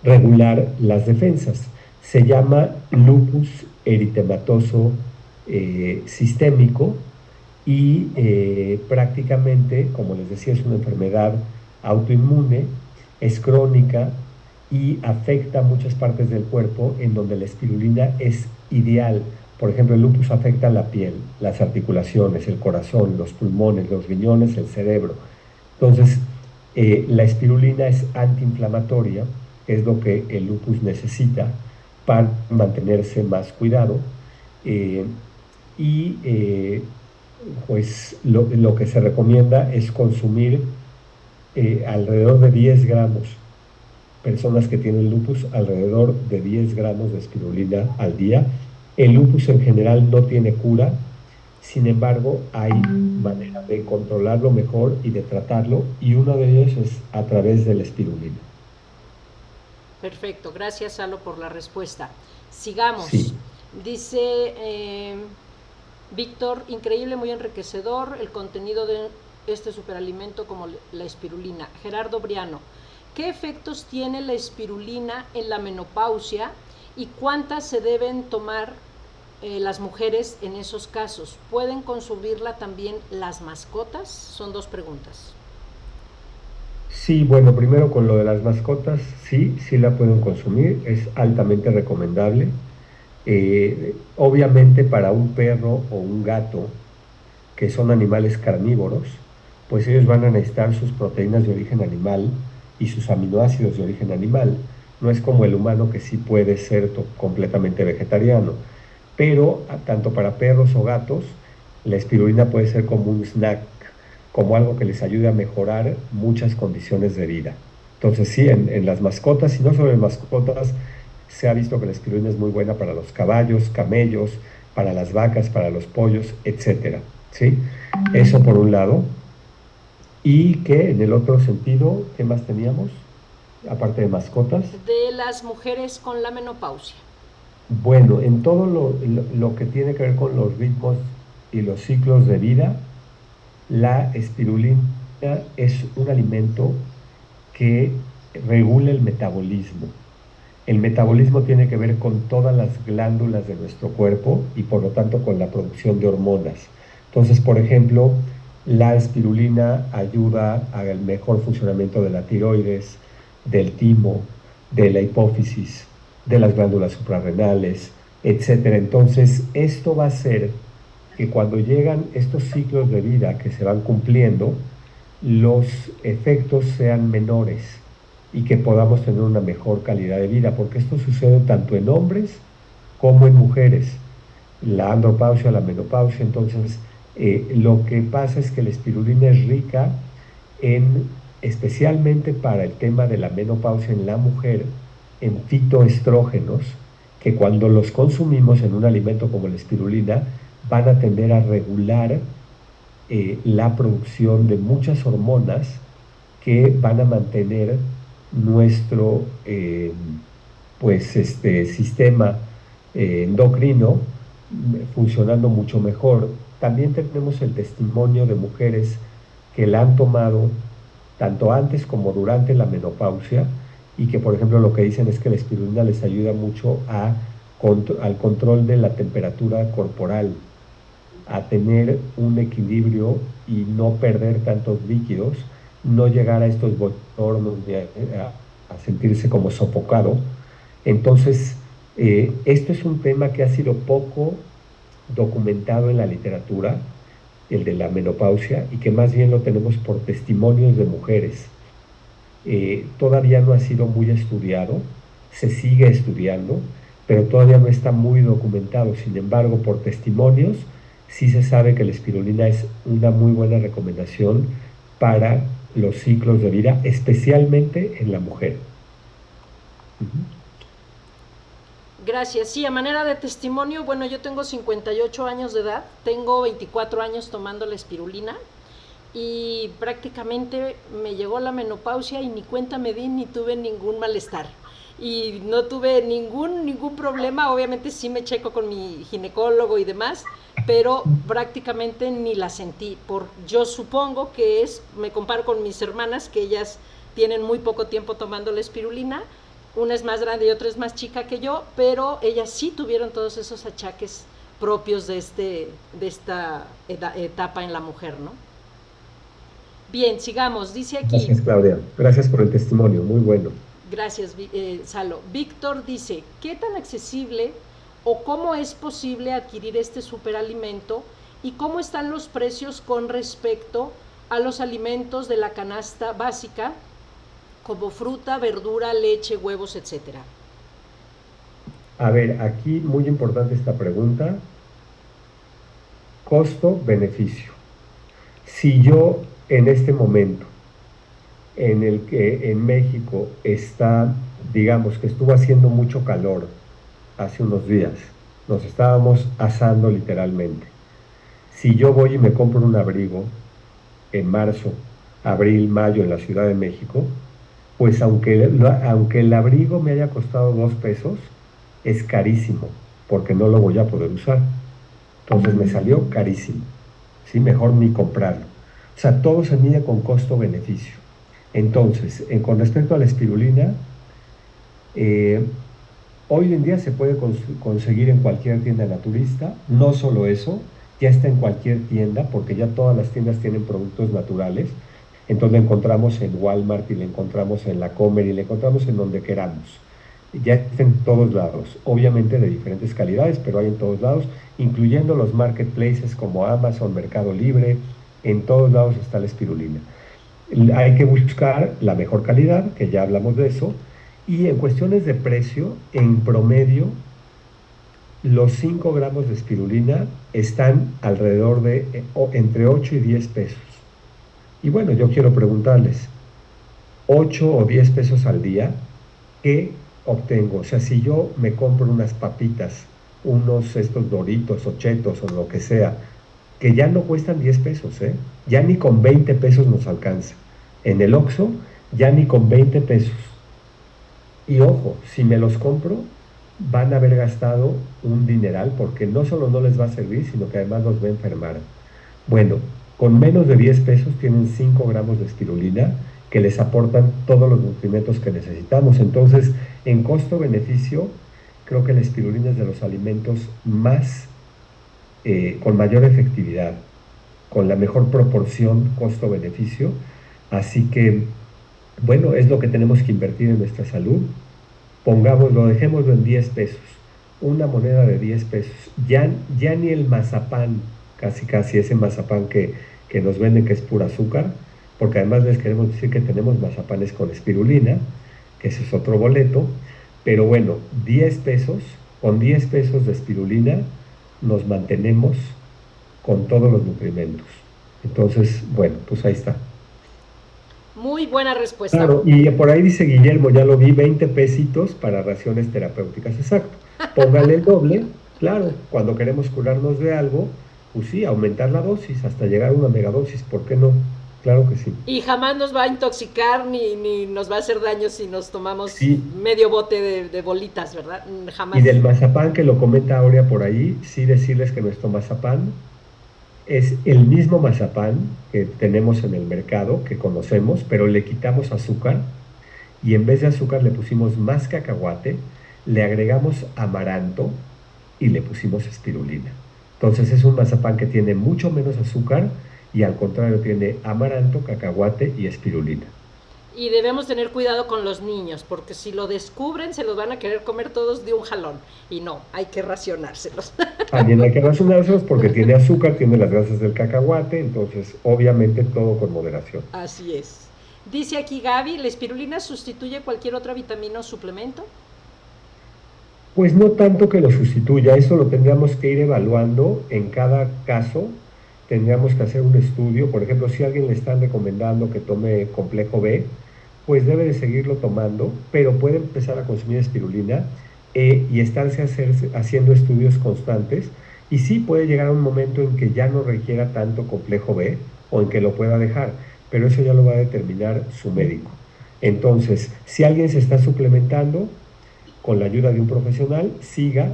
regular las defensas. Se llama lupus eritematoso sistémico y prácticamente, como les decía, es una enfermedad autoinmune, es crónica y afecta muchas partes del cuerpo en donde la espirulina es ideal. Por ejemplo, el lupus afecta la piel, las articulaciones, el corazón, los pulmones, los riñones, el cerebro. Entonces, la espirulina es antiinflamatoria, que es lo que el lupus necesita para mantenerse más cuidado. eh, y pues lo que se recomienda es consumir alrededor de 10 gramos, personas que tienen lupus, alrededor de 10 gramos de espirulina al día. El lupus en general no tiene cura, sin embargo, hay manera de controlarlo mejor y de tratarlo, y uno de ellos es a través de la espirulina. Perfecto, gracias Salo por la respuesta. Sigamos. Sí, Dice Víctor, increíble, muy enriquecedor el contenido de este superalimento como la espirulina. Gerardo Briano, ¿qué efectos tiene la espirulina en la menopausia y cuántas se deben tomar las mujeres en esos casos? ¿Pueden consumirla también las mascotas? Son dos preguntas. sí, bueno, primero con lo de las mascotas, sí, sí la pueden consumir, es altamente recomendable. Obviamente para un perro o un gato, que son animales carnívoros, pues ellos van a necesitar sus proteínas de origen animal y sus aminoácidos de origen animal. No es como el humano que sí puede ser completamente vegetariano, pero tanto para perros o gatos, la espirulina puede ser como un snack, como algo que les ayude a mejorar muchas condiciones de vida. Entonces sí, en las mascotas, y no solo en mascotas, se ha visto que la espirulina es muy buena para los caballos, camellos, para las vacas, para los pollos, etcétera. ¿Sí? Eso por un lado. Y que en el otro sentido, ¿qué más teníamos? Aparte de mascotas. De las mujeres con la menopausia. Bueno, en todo lo que tiene que ver con los ritmos y los ciclos de vida, la espirulina es un alimento que regula el metabolismo. El metabolismo tiene que ver con todas las glándulas de nuestro cuerpo y por lo tanto con la producción de hormonas. Entonces, por ejemplo, la espirulina ayuda al mejor funcionamiento de la tiroides, del timo, de la hipófisis, de las glándulas suprarrenales, etcétera. Entonces, esto va a hacer que cuando llegan estos ciclos de vida que se van cumpliendo, los efectos sean menores y que podamos tener una mejor calidad de vida, porque esto sucede tanto en hombres como en mujeres, la andropausia, la menopausia. Entonces, lo que pasa es que la espirulina es rica en, especialmente para el tema de la menopausia en la mujer, en fitoestrógenos, que cuando los consumimos en un alimento como la espirulina, van a tender a regular la producción de muchas hormonas que van a mantener nuestro pues sistema endocrino funcionando mucho mejor. También tenemos el testimonio de mujeres que la han tomado tanto antes como durante la menopausia y que, por ejemplo, lo que dicen es que la espirulina les ayuda mucho al control de la temperatura corporal, a tener un equilibrio y no perder tantos líquidos, no llegar a estos bochornos, a sentirse como sofocado. Entonces, esto es un tema que ha sido poco documentado en la literatura, el de la menopausia, y que más bien lo tenemos por testimonios de mujeres. Todavía no ha sido muy estudiado, se sigue estudiando, pero todavía no está muy documentado. Sin embargo, por testimonios, sí se sabe que la espirulina es una muy buena recomendación para los ciclos de vida, especialmente en la mujer. Ujú. Gracias. Sí, a manera de testimonio, bueno, yo tengo 58 años de edad, tengo 24 años tomando la espirulina y prácticamente me llegó la menopausia y ni cuenta me di ni tuve ningún malestar. y no tuve ningún problema. Obviamente sí me checo con mi ginecólogo y demás, pero prácticamente ni la sentí. Yo supongo que me comparo con mis hermanas, que ellas tienen muy poco tiempo tomando la espirulina. Una es más grande y otra es más chica que yo, pero ellas sí tuvieron todos esos achaques propios de esta etapa en la mujer, ¿no? Bien, sigamos. Dice aquí. Gracias, Claudia. Gracias por el testimonio, muy bueno. Gracias, Salo. Víctor dice, ¿qué tan accesible o cómo es posible adquirir este superalimento y cómo están los precios con respecto a los alimentos de la canasta básica, como fruta, verdura, leche, huevos, etcétera? A ver, aquí muy importante esta pregunta. Costo-beneficio. Si yo en este momento en el que en México está, digamos que estuvo haciendo mucho calor hace unos días, nos estábamos asando literalmente. Si yo voy y me compro un abrigo en marzo, abril, mayo en la Ciudad de México, pues aunque el abrigo me haya costado 2 pesos, es carísimo, porque no lo voy a poder usar. Entonces me salió carísimo, ¿sí? Mejor ni comprarlo. O sea, todo se mide con costo-beneficio. Entonces, con respecto a la espirulina, hoy en día se puede conseguir en cualquier tienda naturista. No solo eso, ya está en cualquier tienda, porque ya todas las tiendas tienen productos naturales. Entonces la encontramos en Walmart y la encontramos en la Comer y la encontramos en donde queramos. Ya está en todos lados, obviamente de diferentes calidades, pero hay en todos lados, incluyendo los marketplaces como Amazon, Mercado Libre. En todos lados está la espirulina. Hay que buscar la mejor calidad, que ya hablamos de eso, y en cuestiones de precio, en promedio, los 5 gramos de espirulina están alrededor de entre 8 y 10 pesos. Y bueno, yo quiero preguntarles, 8 o 10 pesos al día, ¿qué obtengo? O sea, si yo me compro unas papitas, unos estos Doritos o Chetos o lo que sea, que ya no cuestan 10 pesos, ¿eh? Ya ni con 20 pesos nos alcanza. En el Oxxo, ya ni con 20 pesos. Y ojo, si me los compro, van a haber gastado un dineral, porque no solo no les va a servir, sino que además los va a enfermar. Bueno, con menos de 10 pesos tienen 5 gramos de espirulina que les aportan todos los nutrimentos que necesitamos. Entonces, en costo-beneficio, creo que la espirulina es de los alimentos con mayor efectividad, con la mejor proporción costo-beneficio. Así que, bueno, es lo que tenemos que invertir en nuestra salud. Pongámoslo, dejémoslo en 10 pesos, una moneda de 10 pesos. Ya ni el mazapán, casi ese mazapán que nos venden que es pura azúcar, porque además les queremos decir que tenemos mazapanes con espirulina, que ese es otro boleto. Pero bueno, 10 pesos, con 10 pesos de espirulina nos mantenemos con todos los nutrimentos. Entonces, bueno, pues ahí está. Muy buena respuesta. Claro, y por ahí dice Guillermo, ya lo vi, 20 pesitos para raciones terapéuticas, exacto. Póngale el doble, claro, cuando queremos curarnos de algo, pues sí, aumentar la dosis hasta llegar a una megadosis, ¿por qué no? Claro que sí. Y jamás nos va a intoxicar ni nos va a hacer daño si nos tomamos sí. medio bote de bolitas, ¿verdad? Jamás. Y del mazapán que lo comenta Aurea por ahí, sí decirles que nuestro mazapán es el mismo mazapán que tenemos en el mercado, que conocemos, pero le quitamos azúcar y en vez de azúcar le pusimos más cacahuate, le agregamos amaranto y le pusimos espirulina. Entonces es un mazapán que tiene mucho menos azúcar y al contrario tiene amaranto, cacahuate y espirulina. Y debemos tener cuidado con los niños, porque si lo descubren se los van a querer comer todos de un jalón. Y no, hay que racionárselos. También hay que racionárselos porque tiene azúcar, tiene las grasas del cacahuate, entonces obviamente todo con moderación. Así es. Dice aquí Gaby, ¿la espirulina sustituye cualquier otra vitamina o suplemento? Pues no tanto que lo sustituya, eso lo tendríamos que ir evaluando en cada caso. Tendríamos que hacer un estudio, por ejemplo, si a alguien le están recomendando que tome complejo B, pues debe de seguirlo tomando, pero puede empezar a consumir espirulina y estarse haciendo estudios constantes, y sí puede llegar a un momento en que ya no requiera tanto complejo B o en que lo pueda dejar, pero eso ya lo va a determinar su médico. Entonces, si alguien se está suplementando, con la ayuda de un profesional, siga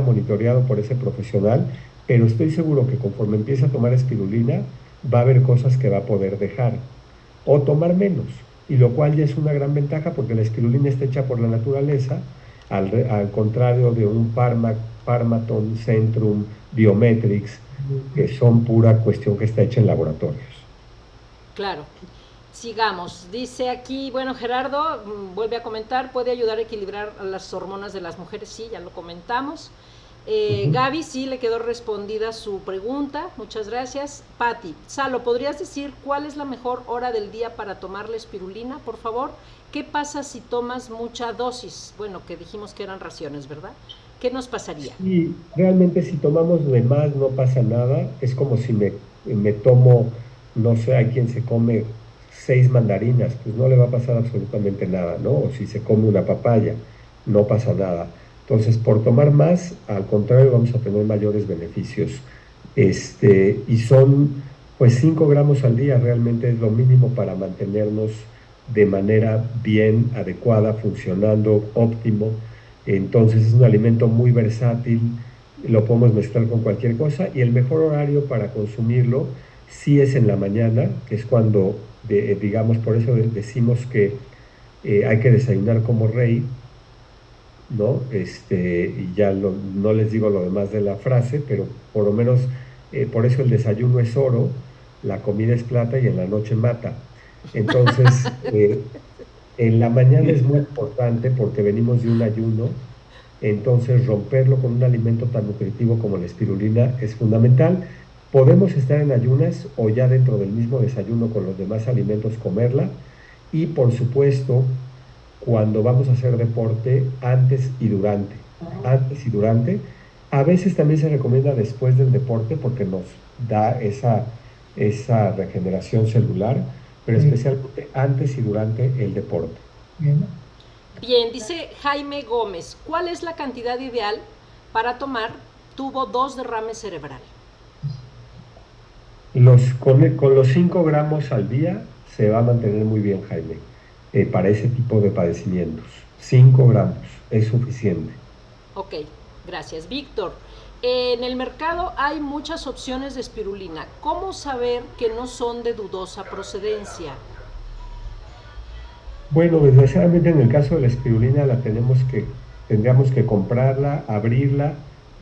monitoreado por ese profesional, pero estoy seguro que conforme empiece a tomar espirulina, va a haber cosas que va a poder dejar o tomar menos, y lo cual ya es una gran ventaja porque la espirulina está hecha por la naturaleza, al contrario de un Pharmaton, Centrum, Biometrics, que son pura cuestión que está hecha en laboratorios. Claro. Sigamos. Dice aquí, bueno, Gerardo vuelve a comentar, puede ayudar a equilibrar las hormonas de las mujeres. Sí, ya lo comentamos. Gaby, sí, le quedó respondida su pregunta. Muchas gracias. Patti, Salo, ¿podrías decir cuál es la mejor hora del día para tomar la espirulina, por favor? ¿Qué pasa si tomas mucha dosis? Bueno, que dijimos que eran raciones, ¿verdad? ¿Qué nos pasaría? Y realmente si tomamos de más no pasa nada. Es como si me tomo, no sé, hay quien se come 6 mandarinas, pues no le va a pasar absolutamente nada, ¿no? O si se come una papaya, no pasa nada. Entonces, por tomar más, al contrario, vamos a tener mayores beneficios. Y son, pues, 5 gramos al día, realmente es lo mínimo para mantenernos de manera bien, adecuada, funcionando, óptimo. Entonces, es un alimento muy versátil, lo podemos mezclar con cualquier cosa, y el mejor horario para consumirlo sí es en la mañana, que es cuando, digamos, por eso decimos que hay que desayunar como rey, ¿no? Y ya no les digo lo demás de la frase, pero por lo menos por eso el desayuno es oro, la comida es plata y en la noche mata. Entonces, en la mañana es muy importante porque venimos de un ayuno, entonces romperlo con un alimento tan nutritivo como la espirulina es fundamental. Podemos estar en ayunas o ya dentro del mismo desayuno con los demás alimentos comerla, y por supuesto cuando vamos a hacer deporte antes y durante. Antes y durante. A veces también se recomienda después del deporte porque nos da esa regeneración celular, pero especialmente antes y durante el deporte. Bien, dice Jaime Gómez, ¿cuál es la cantidad ideal para tomar? Tuvo 2 derrames cerebral. Con los 5 gramos al día se va a mantener muy bien, Jaime, para ese tipo de padecimientos. 5 gramos es suficiente. Ok, gracias. Víctor, en el mercado hay muchas opciones de espirulina. ¿Cómo saber que no son de dudosa procedencia? Bueno, desgraciadamente en el caso de la espirulina tendríamos que comprarla, abrirla,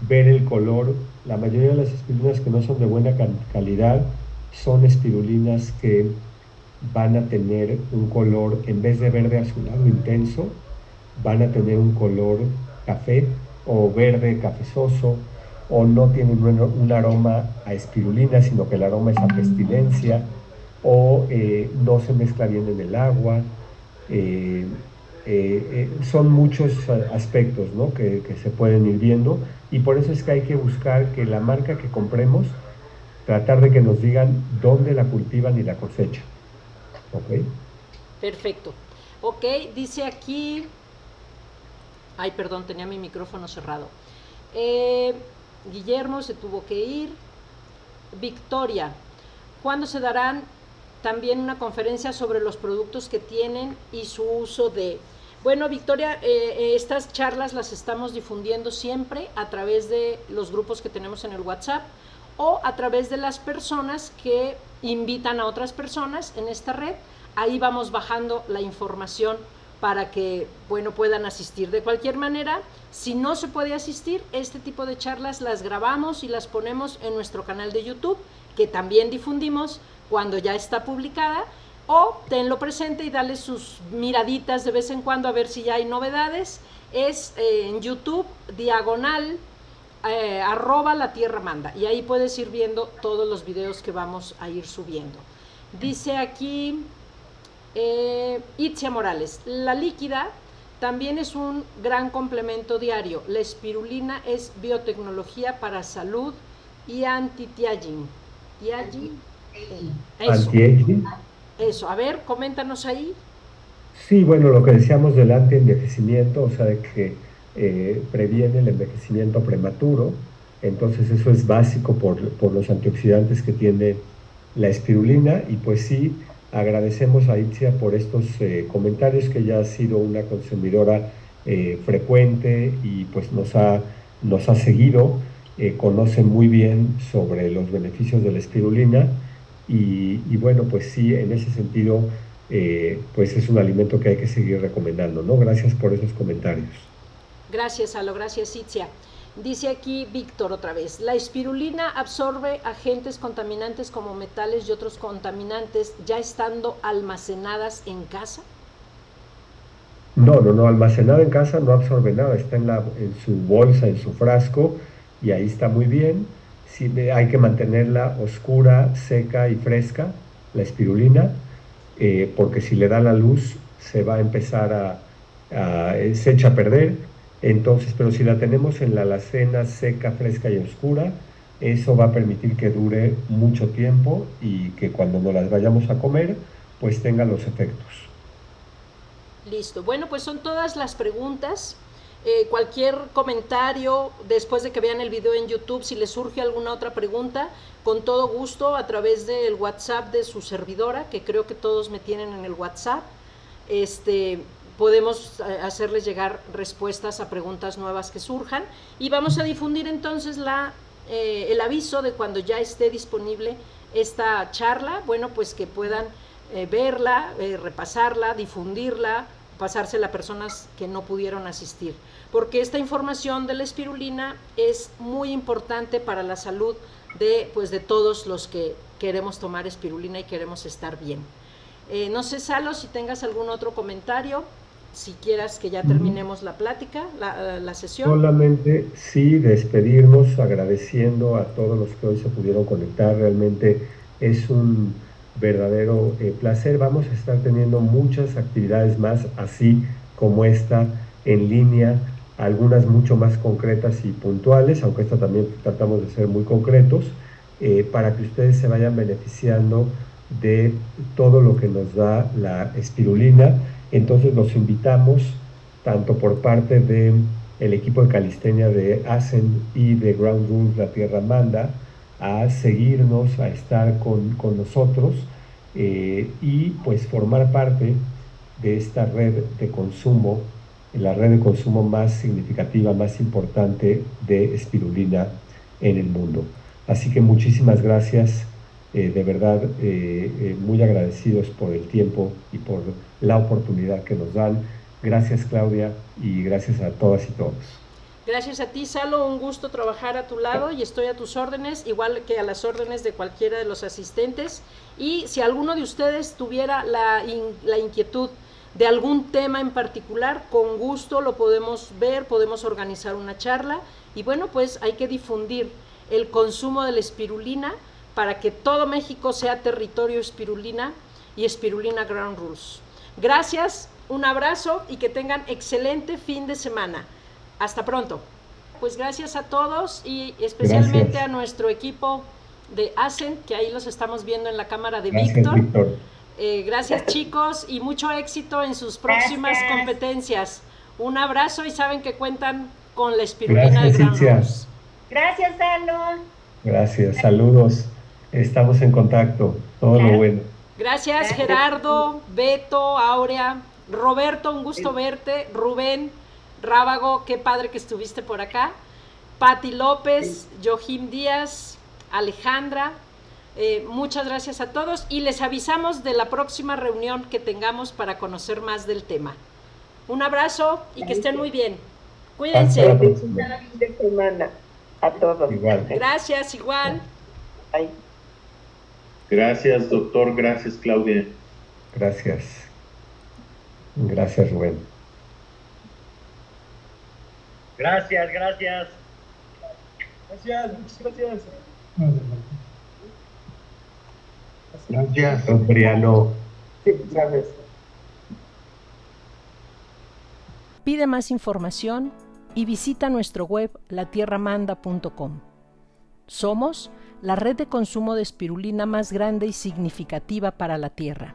ver el color. La mayoría de las espirulinas que no son de buena calidad son espirulinas que van a tener un color, en vez de verde azulado intenso, van a tener un color café o verde cafezoso, o no tienen un aroma a espirulina, sino que el aroma es a pestilencia, o no se mezcla bien en el agua. Son muchos aspectos, ¿no? que se pueden ir viendo, y por eso es que hay que buscar que la marca que compremos, tratar de que nos digan dónde la cultivan y la cosechan. ¿Ok? Perfecto. Ok, dice aquí... Ay, perdón, tenía mi micrófono cerrado. Guillermo se tuvo que ir. Victoria, ¿cuándo se darán también una conferencia sobre los productos que tienen y su uso de? Bueno, Victoria, estas charlas las estamos difundiendo siempre a través de los grupos que tenemos en el WhatsApp o a través de las personas que invitan a otras personas en esta red. Ahí vamos bajando la información para que, bueno, puedan asistir. De cualquier manera, si no se puede asistir, este tipo de charlas las grabamos y las ponemos en nuestro canal de YouTube, que también difundimos cuando ya está publicada, o tenlo presente y dale sus miraditas de vez en cuando a ver si ya hay novedades. Es en YouTube, diagonal, @La Tierra Manda, y ahí puedes ir viendo todos los videos que vamos a ir subiendo. Dice aquí Itzia Morales, la líquida también es un gran complemento diario. La espirulina es biotecnología para salud y anti-aging. Anti-aging. Eso, a ver, coméntanos ahí. Sí, bueno, lo que decíamos del anti-envejecimiento, o sea, de que previene el envejecimiento prematuro. Entonces eso es básico por los antioxidantes que tiene la espirulina. Y pues sí, agradecemos a Itzia por estos comentarios, que ya ha sido una consumidora frecuente y pues nos ha seguido, conoce muy bien sobre los beneficios de la espirulina y bueno, pues sí, en ese sentido, pues es un alimento que hay que seguir recomendando, ¿no? Gracias por esos comentarios. Gracias, Alo, gracias, Itzia. Dice aquí Víctor otra vez, ¿la espirulina absorbe agentes contaminantes como metales y otros contaminantes ya estando almacenadas en casa? No, almacenada en casa no absorbe nada, está en su bolsa, en su frasco, y ahí está muy bien. Sí, hay que mantenerla oscura, seca y fresca, la espirulina, porque si le da la luz se va a empezar se echa a perder. Entonces, pero si la tenemos en la alacena seca, fresca y oscura, eso va a permitir que dure mucho tiempo y que cuando nos las vayamos a comer, pues tenga los efectos. Listo. Bueno, pues son todas las preguntas. Cualquier comentario después de que vean el video en YouTube, si les surge alguna otra pregunta, con todo gusto a través del WhatsApp de su servidora, que creo que todos me tienen en el WhatsApp, podemos hacerles llegar respuestas a preguntas nuevas que surjan y vamos a difundir entonces el aviso de cuando ya esté disponible esta charla, bueno, pues que puedan verla, repasarla, difundirla, pasársela a personas que no pudieron asistir, porque esta información de la espirulina es muy importante para la salud pues de todos los que queremos tomar espirulina y queremos estar bien. No sé, Salo, si tengas algún otro comentario, si quieras que ya terminemos la plática, la sesión. Solamente sí despedirnos agradeciendo a todos los que hoy se pudieron conectar. Realmente es un verdadero placer. Vamos a estar teniendo muchas actividades más así como esta en línea, algunas mucho más concretas y puntuales, aunque esta también tratamos de ser muy concretos, para que ustedes se vayan beneficiando de todo lo que nos da la espirulina. Entonces los invitamos tanto por parte del equipo de calistenia de Ascend y de Ground Rules La Tierra Manda a seguirnos, a estar con nosotros y pues formar parte de esta red de consumo, la red de consumo más significativa, más importante de espirulina en el mundo. Así que muchísimas gracias, de verdad muy agradecidos por el tiempo y por la oportunidad que nos dan. Gracias, Claudia, y gracias a todas y todos. Gracias a ti, Salo, un gusto trabajar a tu lado y estoy a tus órdenes, igual que a las órdenes de cualquiera de los asistentes. Y si alguno de ustedes tuviera la inquietud de algún tema en particular, con gusto lo podemos ver, podemos organizar una charla. Y bueno, pues hay que difundir el consumo de la espirulina para que todo México sea territorio espirulina y espirulina Ground Rules. Gracias, un abrazo y que tengan excelente fin de semana. Hasta pronto. Pues gracias a todos y especialmente a nuestro equipo de Ascend, que ahí los estamos viendo en la cámara de Víctor. Gracias, chicos, y mucho éxito en sus próximas competencias. Un abrazo y saben que cuentan con la espirulina de Ground Rules. Gracias, Salo. Gracias, saludos. Estamos en contacto. Todo lo bueno. Gracias, Gerardo, Beto, Aurea, Roberto, un gusto verte. Rubén, Rábago, qué padre que estuviste por acá. Pati López, Johim Díaz, Alejandra, muchas gracias a todos y les avisamos de la próxima reunión que tengamos para conocer más del tema. Un abrazo y que estén muy bien. Cuídense. Hasta la próxima semana a todos. Igual. Gracias, igual. Bye. Gracias, doctor. Gracias, Claudia. Gracias. Gracias, Rubén. Gracias, gracias. Gracias, muchas gracias. Gracias, don Briano. Sí, gracias. Pide más información y visita nuestro web latierramanda.com. Somos la red de consumo de espirulina más grande y significativa para la Tierra.